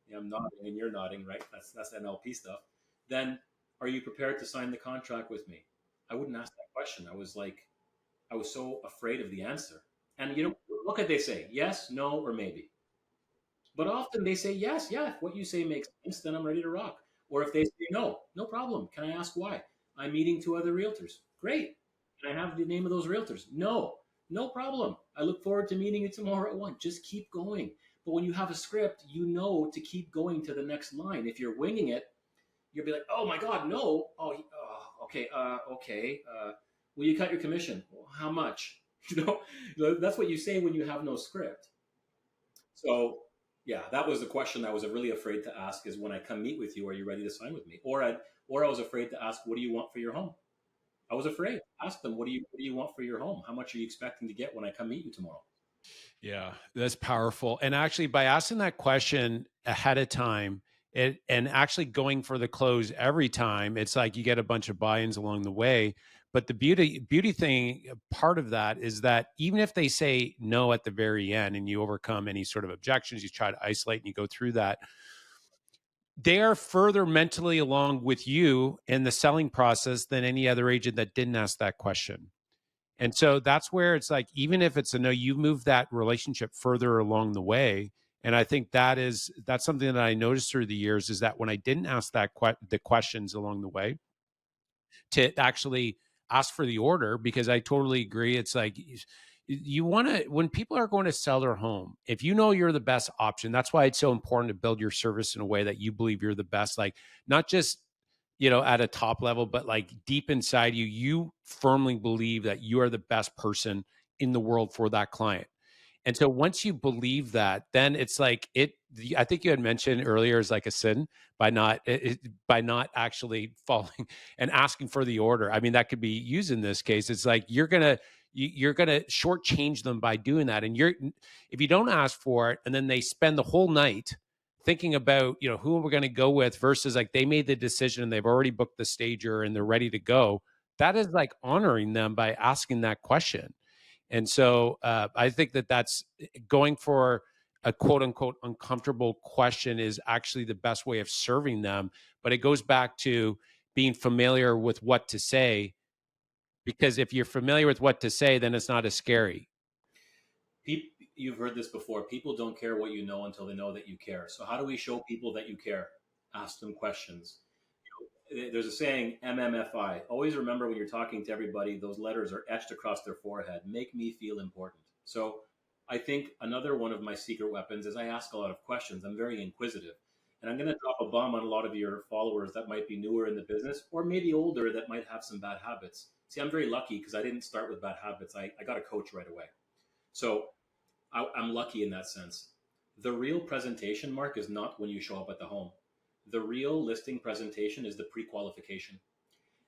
yeah, I'm nodding and you're nodding, right? That's NLP stuff. Then are you prepared to sign the contract with me? I wouldn't ask that question. I was so afraid of the answer. And what could they say? Yes, no, or maybe. But often they say yes, yeah. If what you say makes sense, then I'm ready to rock. Or if they say no, no problem. Can I ask why? I'm meeting two other realtors. Great. Can I have the name of those realtors? No, no problem. I look forward to meeting you tomorrow at 1. Just keep going. But when you have a script, you know to keep going to the next line. If you're winging it, you'll be like, oh my God, no. Okay, okay. Will you cut your commission? Well, how much? That's what you say when you have no script. So yeah, that was the question I was really afraid to ask, is when I come meet with you, are you ready to sign with me? Or I was afraid to ask, what do you want for your home? I was afraid. Ask them, what do you want for your home? How much are you expecting to get when I come meet you tomorrow? Yeah, that's powerful. And actually, by asking that question ahead of time, and actually going for the close every time, it's like you get a bunch of buy-ins along the way. But the beauty thing, part of that is that even if they say no at the very end and you overcome any sort of objections, you try to isolate and you go through that, they are further mentally along with you in the selling process than any other agent that didn't ask that question. And so that's where it's like, even if it's a no, you've moved that relationship further along the way. And I think that's something that I noticed through the years, is that when I didn't ask the questions along the way, to actually ask for the order, because I totally agree. It's like you want to, when people are going to sell their home, if you know you're the best option, that's why it's so important to build your service in a way that you believe you're the best, like not just, at a top level, but like deep inside you, you firmly believe that you are the best person in the world for that client. And so once you believe that, then it's like I think you had mentioned earlier is like a sin by not actually following and asking for the order. I mean, that could be used in this case. It's like you're gonna shortchange them by doing that. And if you don't ask for it, and then they spend the whole night thinking about who we're going to go with, versus like they made the decision and they've already booked the stager and they're ready to go. That is like honoring them by asking that question. And so I think that's going for a quote unquote uncomfortable question is actually the best way of serving them. But it goes back to being familiar with what to say, because if you're familiar with what to say, then it's not as scary. You've heard this before. People don't care what you know until they know that you care. So how do we show people that you care? Ask them questions. There's a saying, MMFI. Always remember when you're talking to everybody, those letters are etched across their forehead. Make me feel important. So I think another one of my secret weapons is I ask a lot of questions. I'm very inquisitive. And I'm going to drop a bomb on a lot of your followers that might be newer in the business or maybe older that might have some bad habits. See, I'm very lucky because I didn't start with bad habits. I got a coach right away. So I'm lucky in that sense. The real presentation, Mark, is not when you show up at the home. The real listing presentation is the pre-qualification.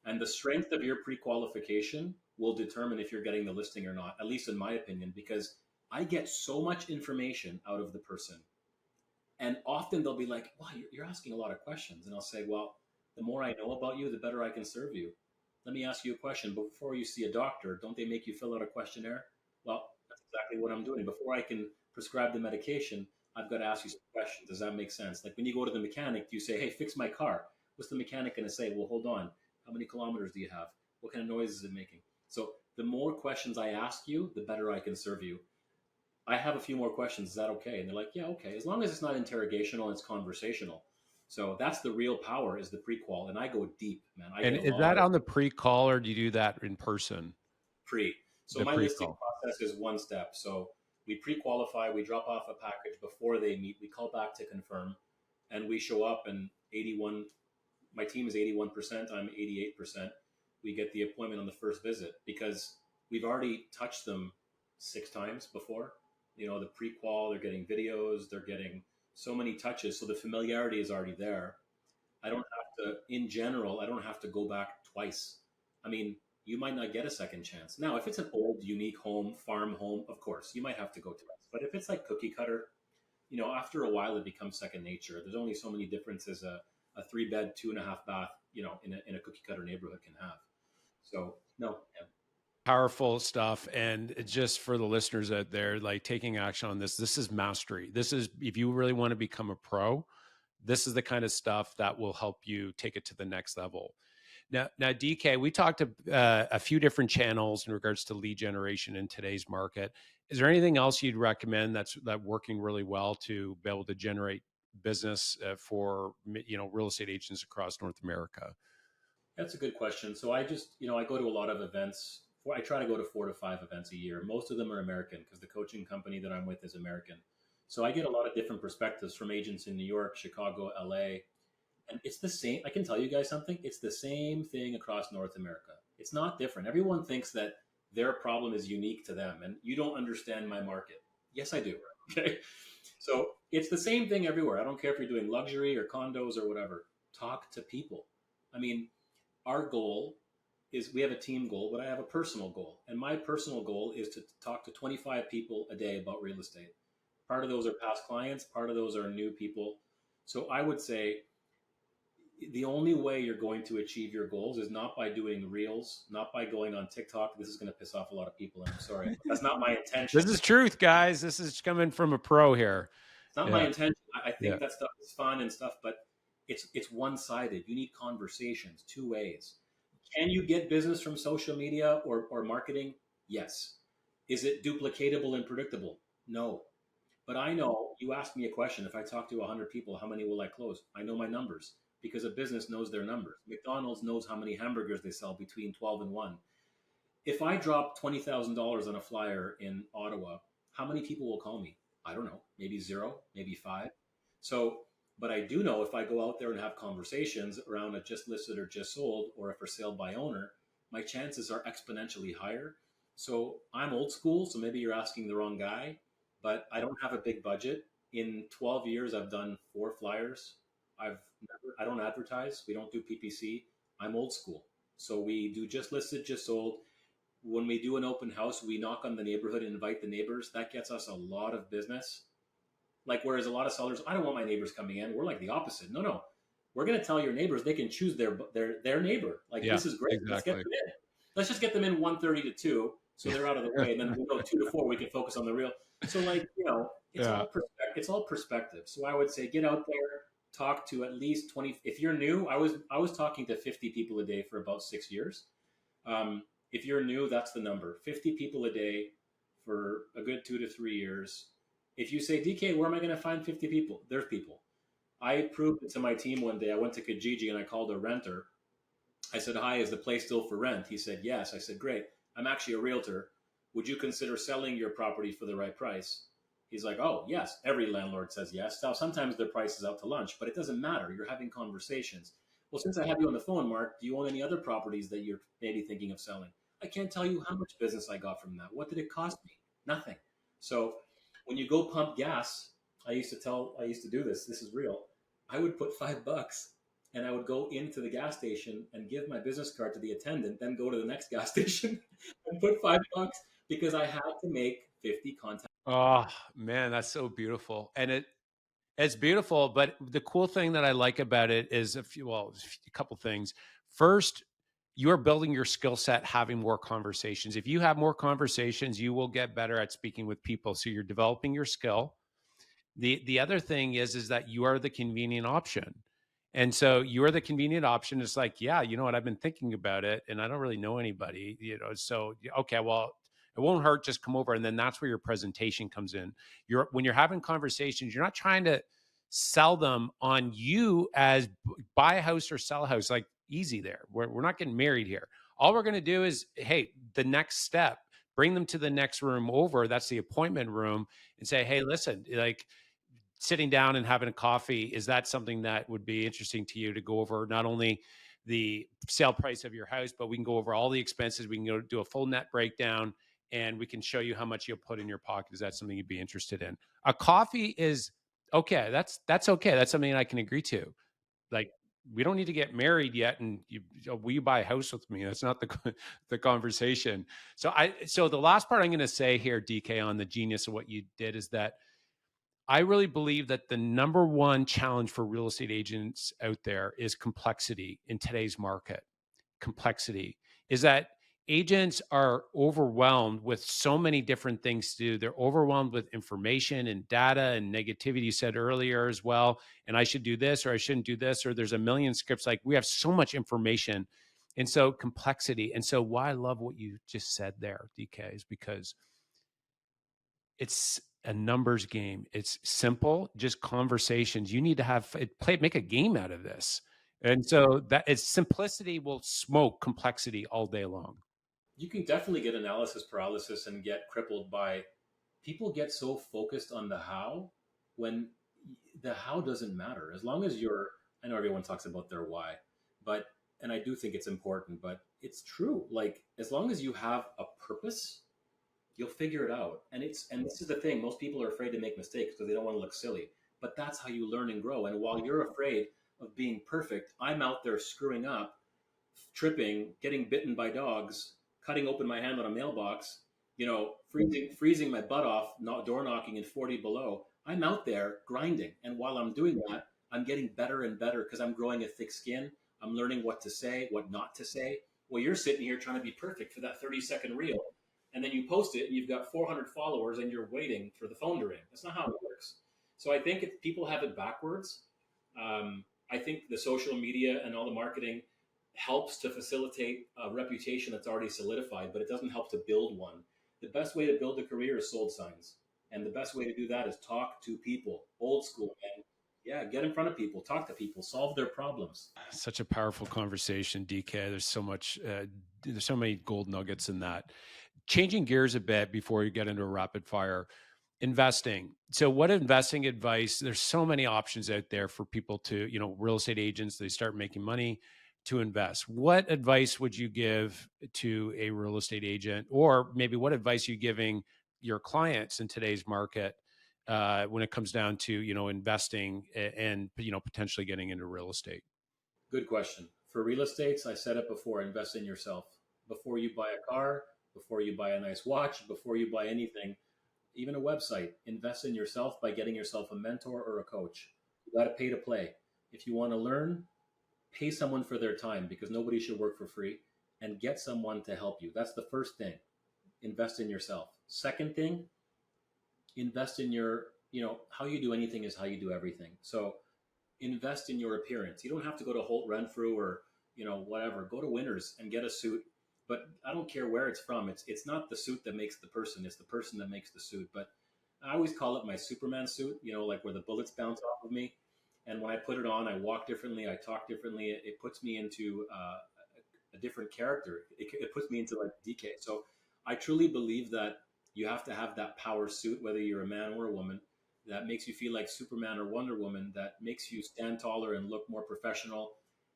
And the strength of your pre-qualification will determine if you're getting the listing or not, at least in my opinion, because I get so much information out of the person. And often they'll be like, wow, you're asking a lot of questions. And I'll say, well, the more I know about you, the better I can serve you. Let me ask you a question. Before you see a doctor, don't they make you fill out a questionnaire? Well, that's exactly what I'm doing. Before I can prescribe the medication, I've got to ask you some questions. Does that make sense? Like when you go to the mechanic, you say, hey, fix my car. What's the mechanic going to say? Well, hold on. How many kilometers do you have? What kind of noise is it making? So the more questions I ask you, the better I can serve you. I have a few more questions. Is that okay? And they're like, yeah, okay. As long as it's not interrogational, it's conversational. So that's the real power is the prequal. And I go deep, man. I And get a is lot that of on the pre-call, or do you do that in person? pre. So The my listing pre-call. process is one step. So we pre-qualify, we drop off a package before they meet, we call back to confirm, and we show up and 81, my team is 81%, I'm 88%. We get the appointment on the first visit because we've already touched them 6 times before. The pre-qual, they're getting videos, they're getting so many touches. So the familiarity is already there. I don't have to, in general, I don't have to go back twice. I mean, you might not get a second chance. Now, if it's an old, unique home, farm home, of course, you might have to go twice. But if it's like cookie cutter, after a while, it becomes second nature. There's only so many differences a 3-bed, 2.5 bath, in a cookie cutter neighborhood can have. So, no, yeah. Powerful stuff. And just for the listeners out there, like taking action on this is mastery. This is, if you really want to become a pro, this is the kind of stuff that will help you take it to the next level. Now, DK, we talked a few different channels in regards to lead generation in today's market. Is there anything else you'd recommend that's working really well to be able to generate business for real estate agents across North America? That's a good question. So I just, I go to a lot of events. I try to go to 4 to 5 events a year. Most of them are American because the coaching company that I'm with is American. So I get a lot of different perspectives from agents in New York, Chicago, LA. And it's the same. I can tell you guys something. It's the same thing across North America. It's not different. Everyone thinks that their problem is unique to them and you don't understand my market. Yes, I do. Okay. So it's the same thing everywhere. I don't care if you're doing luxury or condos or whatever. Talk to people. I mean, our goal is we have a team goal, but I have a personal goal. And my personal goal is to talk to 25 people a day about real estate. Part of those are past clients, part of those are new people. So I would say the only way you're going to achieve your goals is not by doing reels, not by going on TikTok. This is going to piss off a lot of people, and I'm sorry. But that's not my intention. This is truth, guys. This is coming from a pro here. It's not my Yeah. intention. I think Yeah. that stuff is fun and stuff, but it's one-sided. You need conversations, 2 ways. Can you get business from social media or marketing? Yes. Is it duplicatable and predictable? No. But I know you ask me a question. If I talk to 100 people, how many will I close? I know my numbers because a business knows their numbers. McDonald's knows how many hamburgers they sell between 12 and 1. if I drop $20,000 on a flyer in Ottawa, how many people will call me? I don't know, maybe zero, maybe five. So, but I do know if I go out there and have conversations around a just listed or just sold or a for sale by owner, my chances are exponentially higher. So I'm old school, so maybe you're asking the wrong guy, but I don't have a big budget. In 12 years, I've done 4 flyers. I don't advertise. We don't do PPC. I'm old school. So we do just listed, just sold. When we do an open house, we knock on the neighborhood and invite the neighbors. That gets us a lot of business. Like, whereas a lot of sellers, I don't want my neighbors coming in. We're like the opposite. No, no, we're going to tell your neighbors they can choose their neighbor. Like, Yeah, this is great. Let's get exactly. them in. Let's just get them in 1:30 to 2, so they're out of the way, and then we go 2 to 4. We can focus on the real. So, like, Yeah. it's all perspective. So I would say get out there, talk to at least 20. If you're new, I was talking to 50 people a day for about 6 years. If you're new, that's the number: 50 people a day for a good 2 to 3 years. If you say, DK, where am I going to find 50 people? There's people. I proved it to my team one day. I went to Kijiji and I called a renter. I said, hi, is the place still for rent? He said, yes. I said, great. I'm actually a realtor. Would you consider selling your property for the right price? He's like, oh, yes. Every landlord says yes. Now, sometimes their price is out to lunch, but it doesn't matter. You're having conversations. Well, since I have you on the phone, Mark, do you own any other properties that you're maybe thinking of selling? I can't tell you how much business I got from that. What did it cost me? Nothing. So when you go pump gas, I used to do this. This is real. I would put $5 and I would go into the gas station and give my business card to the attendant, then go to the next gas station and put $5 because I had to make 50 contacts. Oh man, that's so beautiful. And it's beautiful, but the cool thing that I like about it is a couple things. First, you're building your skill set, having more conversations. If you have more conversations, you will get better at speaking with people. So you're developing your skill. The other thing is that you are the convenient option. And so you're the convenient option. It's like, yeah, you know what? I've been thinking about it and I don't really know anybody, So, okay, well, it won't hurt. Just come over. And then that's where your presentation comes in. When you're having conversations, you're not trying to sell them on you as buy a house or sell a house. Like, easy there. We're not getting married here. All we're going to do is, hey, the next step, bring them to the next room over. That's the appointment room, and say, hey, listen, like, sitting down and having a coffee, is that something that would be interesting to you to go over not only the sale price of your house, but we can go over all the expenses. We can go do a full net breakdown and we can show you how much you'll put in your pocket. Is that something you'd be interested in? A coffee is okay. That's okay. That's something I can agree to. Like, we don't need to get married yet. And will you buy a house with me? That's not the conversation. So the last part I'm going to say here, DK, on the genius of what you did is that I really believe that the number one challenge for real estate agents out there is complexity in today's market. Complexity is that agents are overwhelmed with so many different things to do. They're overwhelmed with information and data and negativity, you said earlier as well. And I should do this or I shouldn't do this, or there's a million scripts. Like, we have so much information. And so complexity. And so why I love what you just said there, DK, is because it's a numbers game. It's simple, just conversations. You need to make a game out of this. And so that it's simplicity will smoke complexity all day long. You can definitely get analysis paralysis and get crippled by people get so focused on the how when the how doesn't matter. As long as I know everyone talks about their why, but, and I do think it's important, but it's true. Like, as long as you have a purpose, you'll figure it out. And this is the thing, most people are afraid to make mistakes because they don't want to look silly, but that's how you learn and grow. And while you're afraid of being perfect, I'm out there screwing up, tripping, getting bitten by dogs, cutting open my hand on a mailbox, freezing my butt off, not door knocking in 40 below. I'm out there grinding, and while I'm doing that, I'm getting better and better because I'm growing a thick skin. I'm learning what to say, what not to say. Well, you're sitting here trying to be perfect for that 30-second reel, and then you post it and you've got 400 followers and you're waiting for the phone to ring. That's not how it works. So I think if people have it backwards, I think the social media and all the marketing helps to facilitate a reputation that's already solidified, but it doesn't help to build one. The best way to build a career is sold signs. And the best way to do that is talk to people, old school, man. Yeah, get in front of people, talk to people, solve their problems. Such a powerful conversation, DK. There's so much, there's so many gold nuggets in that. Changing gears a bit before you get into a rapid fire, investing. So what investing advice, there's so many options out there for people to, real estate agents, they start making money to invest. What advice would you give to a real estate agent, or maybe what advice are you giving your clients in today's market when it comes down to, investing and, potentially getting into real estate? Good question. For real estates, I said it before, invest in yourself. Before you buy a car, before you buy a nice watch, before you buy anything, even a website, invest in yourself by getting yourself a mentor or a coach. You got to pay to play. If you want to learn, pay someone for their time, because nobody should work for free, and get someone to help you. That's the first thing. Invest in yourself. Second thing, invest in your, how you do anything is how you do everything. So invest in your appearance. You don't have to go to Holt Renfrew or, whatever. Go to Winners and get a suit. But I don't care where it's from. It's not the suit that makes the person. It's the person that makes the suit. But I always call it my Superman suit, like where the bullets bounce off of me. And when I put it on, I walk differently. I talk differently. It puts me into a different character. It puts me into like DK. So I truly believe that you have to have that power suit, whether you're a man or a woman, that makes you feel like Superman or Wonder Woman, that makes you stand taller and look more professional.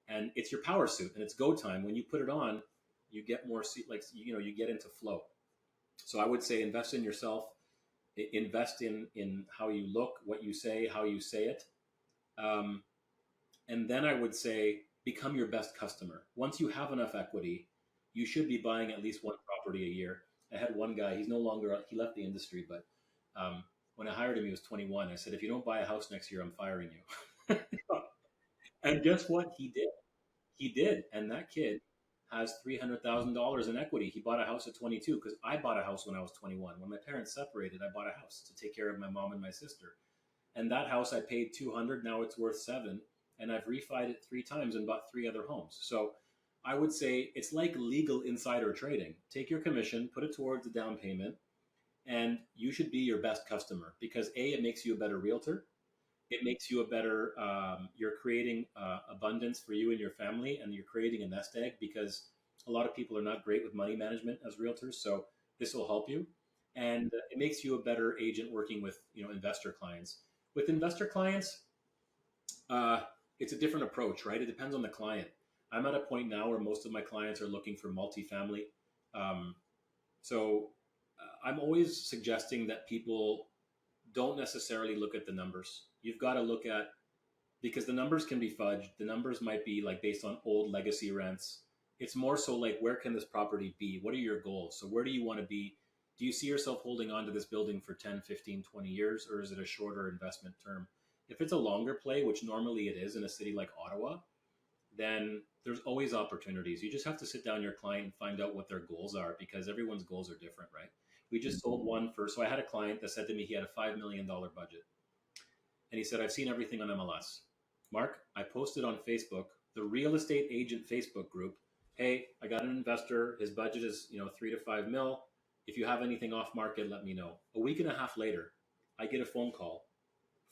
And it's your power suit, and it's go time. When you put it on, you get more, like, you get into flow. So I would say invest in yourself, invest in how you look, what you say, how you say it. Um, and then I would say become your best customer. Once you have enough equity, you should be buying at least one property a year. I had one guy, he's no longer, he left the industry, but when I hired him, he was 21. I said, if you don't buy a house next year, I'm firing you. And guess what? He did. He did. And that kid has $300,000 in equity. He bought a house at 22, because I bought a house when I was 21. When my parents separated, I bought a house to take care of my mom and my sister. And that house I paid 200, now it's worth 7, and I've refied it 3 times and bought 3 other homes. So I would say it's like legal insider trading. Take your commission, put it towards the down payment, and you should be your best customer, because A, it makes you a better realtor. It makes you a better, you're creating abundance for you and your family, and you're creating a nest egg, because a lot of people are not great with money management as realtors. So this will help you. And it makes you a better agent working with, investor clients. With investor clients, uh, it's a different approach, right? It depends on the client. I'm at a point now where most of my clients are looking for multifamily. Um, so I'm always suggesting that people don't necessarily look at the numbers. You've got to look at, because the numbers can be fudged. The numbers might be like based on old legacy rents. It's more so like, where can this property be? What are your goals? So where do you want to be? Do you see yourself holding on to this building for 10, 15, 20 years, or is it a shorter investment term? If it's a longer play, which normally it is in a city like Ottawa, then there's always opportunities. You just have to sit down your client and find out what their goals are, because everyone's goals are different, right? We just sold one so I had a client that said to me he had a $5 million budget. And he said, I've seen everything on MLS. Mark, I posted on Facebook, the real estate agent Facebook group. Hey, I got an investor. His budget is, 3 to 5 mil. If you have anything off market, let me know. A week and a half later, I get a phone call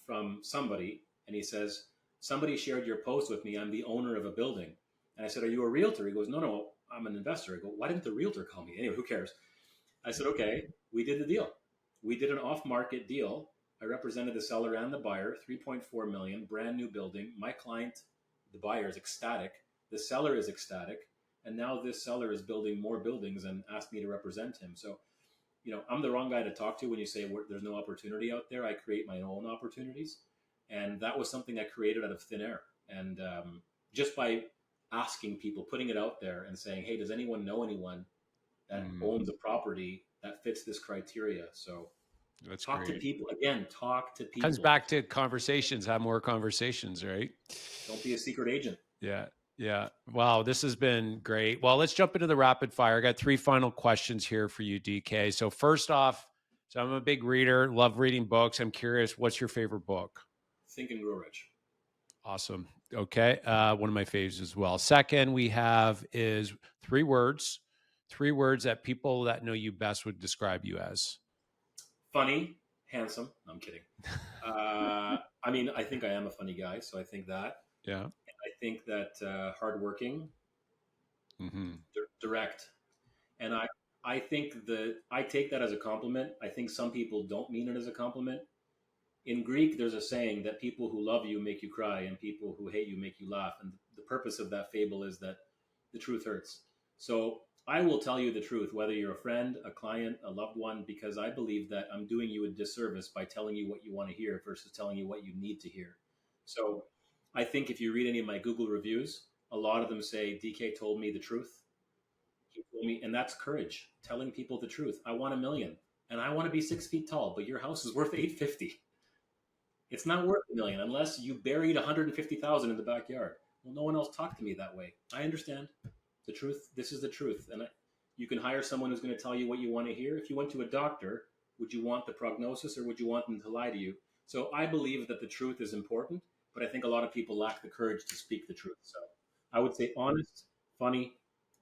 from somebody, and he says, somebody shared your post with me. I'm the owner of a building. And I said, are you a realtor? He goes, no, I'm an investor. I go, why didn't the realtor call me? Anyway, who cares? I said, okay, we did the deal. We did an off-market deal. I represented the seller and the buyer, 3.4 million, brand new building. My client, the buyer, is ecstatic. The seller is ecstatic. And now this seller is building more buildings and asked me to represent him. So, I'm the wrong guy to talk to when you say there's no opportunity out there. I create my own opportunities. And that was something I created out of thin air. And just by asking people, putting it out there and saying, hey, does anyone know anyone that owns a property that fits this criteria? So That's talk great. to people. Again, talk to people. Comes back to conversations, have more conversations, right? Don't be a secret agent. Yeah. Yeah. Wow. This has been great. Well, let's jump into the rapid fire. I got 3 final questions here for you, DK. So first off, so I'm a big reader, love reading books. I'm curious, what's your favorite book? Think and Grow Rich. Awesome. Okay. One of my faves as well. Second, we have is 3 words that people that know you best would describe you as. Funny, handsome. No, I'm kidding. I mean, I think I am a funny guy, so I think that. Yeah. I think that hardworking, Mm-hmm. direct, and I think that I take that as a compliment. I think some people don't mean it as a compliment. In Greek, there's a saying that people who love you make you cry, and people who hate you make you laugh. And the purpose of that fable is that the truth hurts. So I will tell you the truth, whether you're a friend, a client, a loved one, because I believe that I'm doing you a disservice by telling you what you want to hear versus telling you what you need to hear. So I think if you read any of my Google reviews, a lot of them say DK told me the truth. He told me, and that's courage, telling people the truth. I want 1 million, and I want to be 6 feet tall, but your house is worth 850. It's not worth 1 million unless you buried 150,000 in the backyard. Well, no one else talked to me that way. I understand the truth. This is the truth, and you can hire someone who's going to tell you what you want to hear. If you went to a doctor, would you want the prognosis or would you want them to lie to you? So I believe that the truth is important, but I think a lot of people lack the courage to speak the truth. So I would say honest, funny,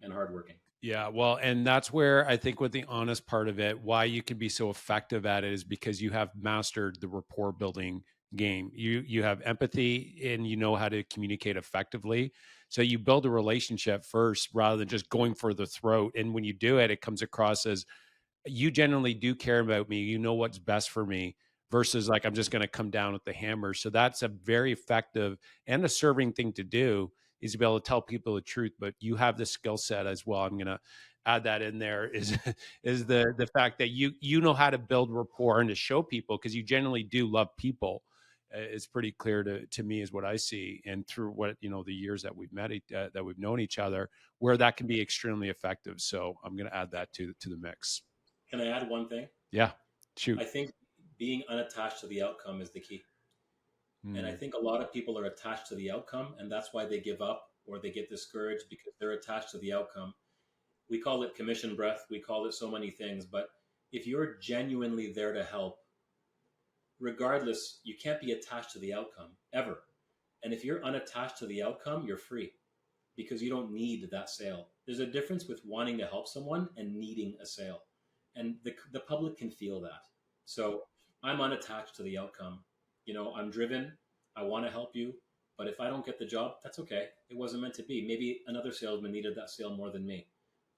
and hardworking. Yeah, well, and that's where I think with the honest part of it, why you can be so effective at it is because you have mastered the rapport building game. You have empathy and you know how to communicate effectively. So you build a relationship first rather than just going for the throat. And when you do it, it comes across as you genuinely do care about me. You know what's best for me versus like, I'm just going to come down with the hammer. So that's a very effective and a serving thing to do is to be able to tell people the truth, but you have the skill set as well. I'm going to add that in there is, is the fact that you know how to build rapport and to show people because you generally do love people. It's pretty clear to me is what I see. And through what, you know, the years that we've met, that we've known each other, where that can be extremely effective. So I'm going to add that to the mix. Can I add one thing? Yeah. Shoot. I think being unattached to the outcome is the key. And I Mm. think a lot of people are attached to the outcome, and that's why they give up or they get discouraged because they're attached to the outcome. We call it commission breath, we call it so many things, but if you're genuinely there to help, regardless, you can't be attached to the outcome ever. And if you're unattached to the outcome, you're free because you don't need that sale. There's a difference with wanting to help someone and needing a sale. And the public can feel that. So I'm unattached to the outcome. You know, I'm driven. I want to help you. But if I don't get the job, that's okay. It wasn't meant to be. Maybe another salesman needed that sale more than me.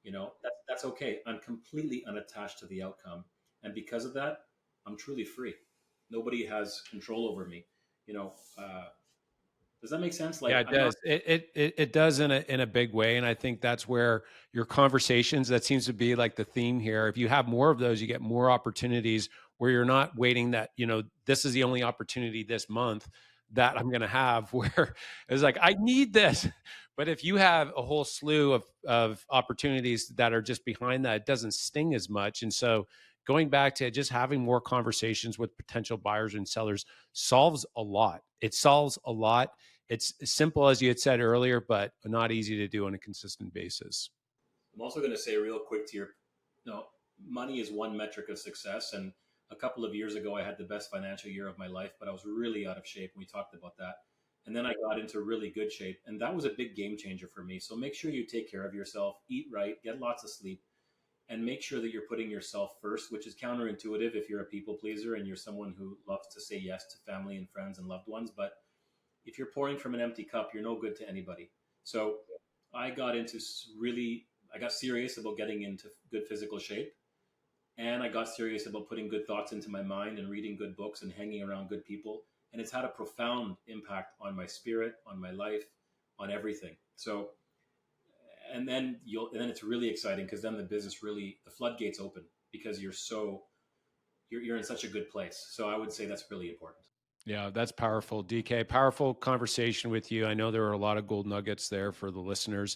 You know, that's okay. I'm completely unattached to the outcome. And because of that, I'm truly free. Nobody has control over me. You know, does that make sense? Yeah, Like it I'm not. does. It does in a big way, and I think that's where your conversations. That seems to be like the theme here. If you have more of those, you get more opportunities where you're not waiting. That you know this is the only opportunity this month that I'm going to have. Where it's like I need this, but if you have a whole slew of opportunities that are just behind that, it doesn't sting as much. And so going back to just having more conversations with potential buyers and sellers solves a lot. It solves a lot. It's as simple as you had said earlier, but not easy to do on a consistent basis. I'm also going to say real quick to your, no, money is one metric of success. And a couple of years ago, I had the best financial year of my life, but I was really out of shape. We talked about that. And then I got into really good shape. And that was a big game changer for me. So make sure you take care of yourself, eat right, get lots of sleep, and make sure that you're putting yourself first, which is counterintuitive if you're a people pleaser and you're someone who loves to say yes to family and friends and loved ones. But if you're pouring from an empty cup, you're no good to anybody. So I got into really, I got serious about getting into good physical shape. And I got serious about putting good thoughts into my mind and reading good books and hanging around good people. And it's had a profound impact on my spirit, on my life, on everything. So, and then it's really exciting because then the business really, the floodgates open because you're in such a good place. So I would say that's really important. Yeah, that's powerful. DK, powerful conversation with you. I know there are a lot of gold nuggets there for the listeners.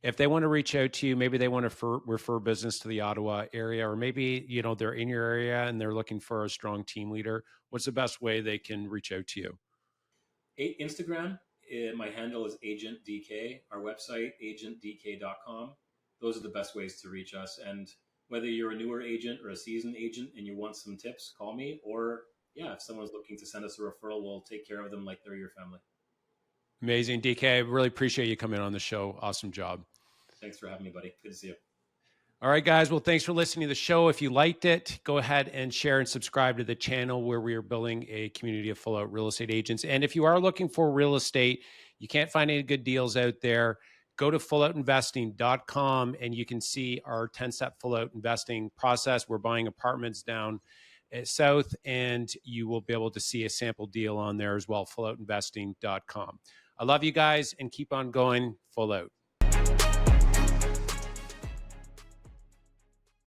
If they want to reach out to you, maybe they want to refer business to the Ottawa area, or maybe, you know, they're in your area and they're looking for a strong team leader. What's the best way they can reach out to you? Instagram, my handle is Agent DK. Our website, agentdk.com. Those are the best ways to reach us. And whether you're a newer agent or a seasoned agent and you want some tips, call me. Or, yeah, if someone's looking to send us a referral, we'll take care of them like they're your family. Amazing. DK, I really appreciate you coming on the show. Awesome job. Thanks for having me, buddy. Good to see you. All right, guys. Well, thanks for listening to the show. If you liked it, go ahead and share and subscribe to the channel where we are building a community of full-out real estate agents. And if you are looking for real estate, you can't find any good deals out there, go to fulloutinvesting.com and you can see our 10-step full-out investing process. We're buying apartments down at South, and you will be able to see a sample deal on there as well, fulloutinvesting.com. I love you guys, and keep on going full out.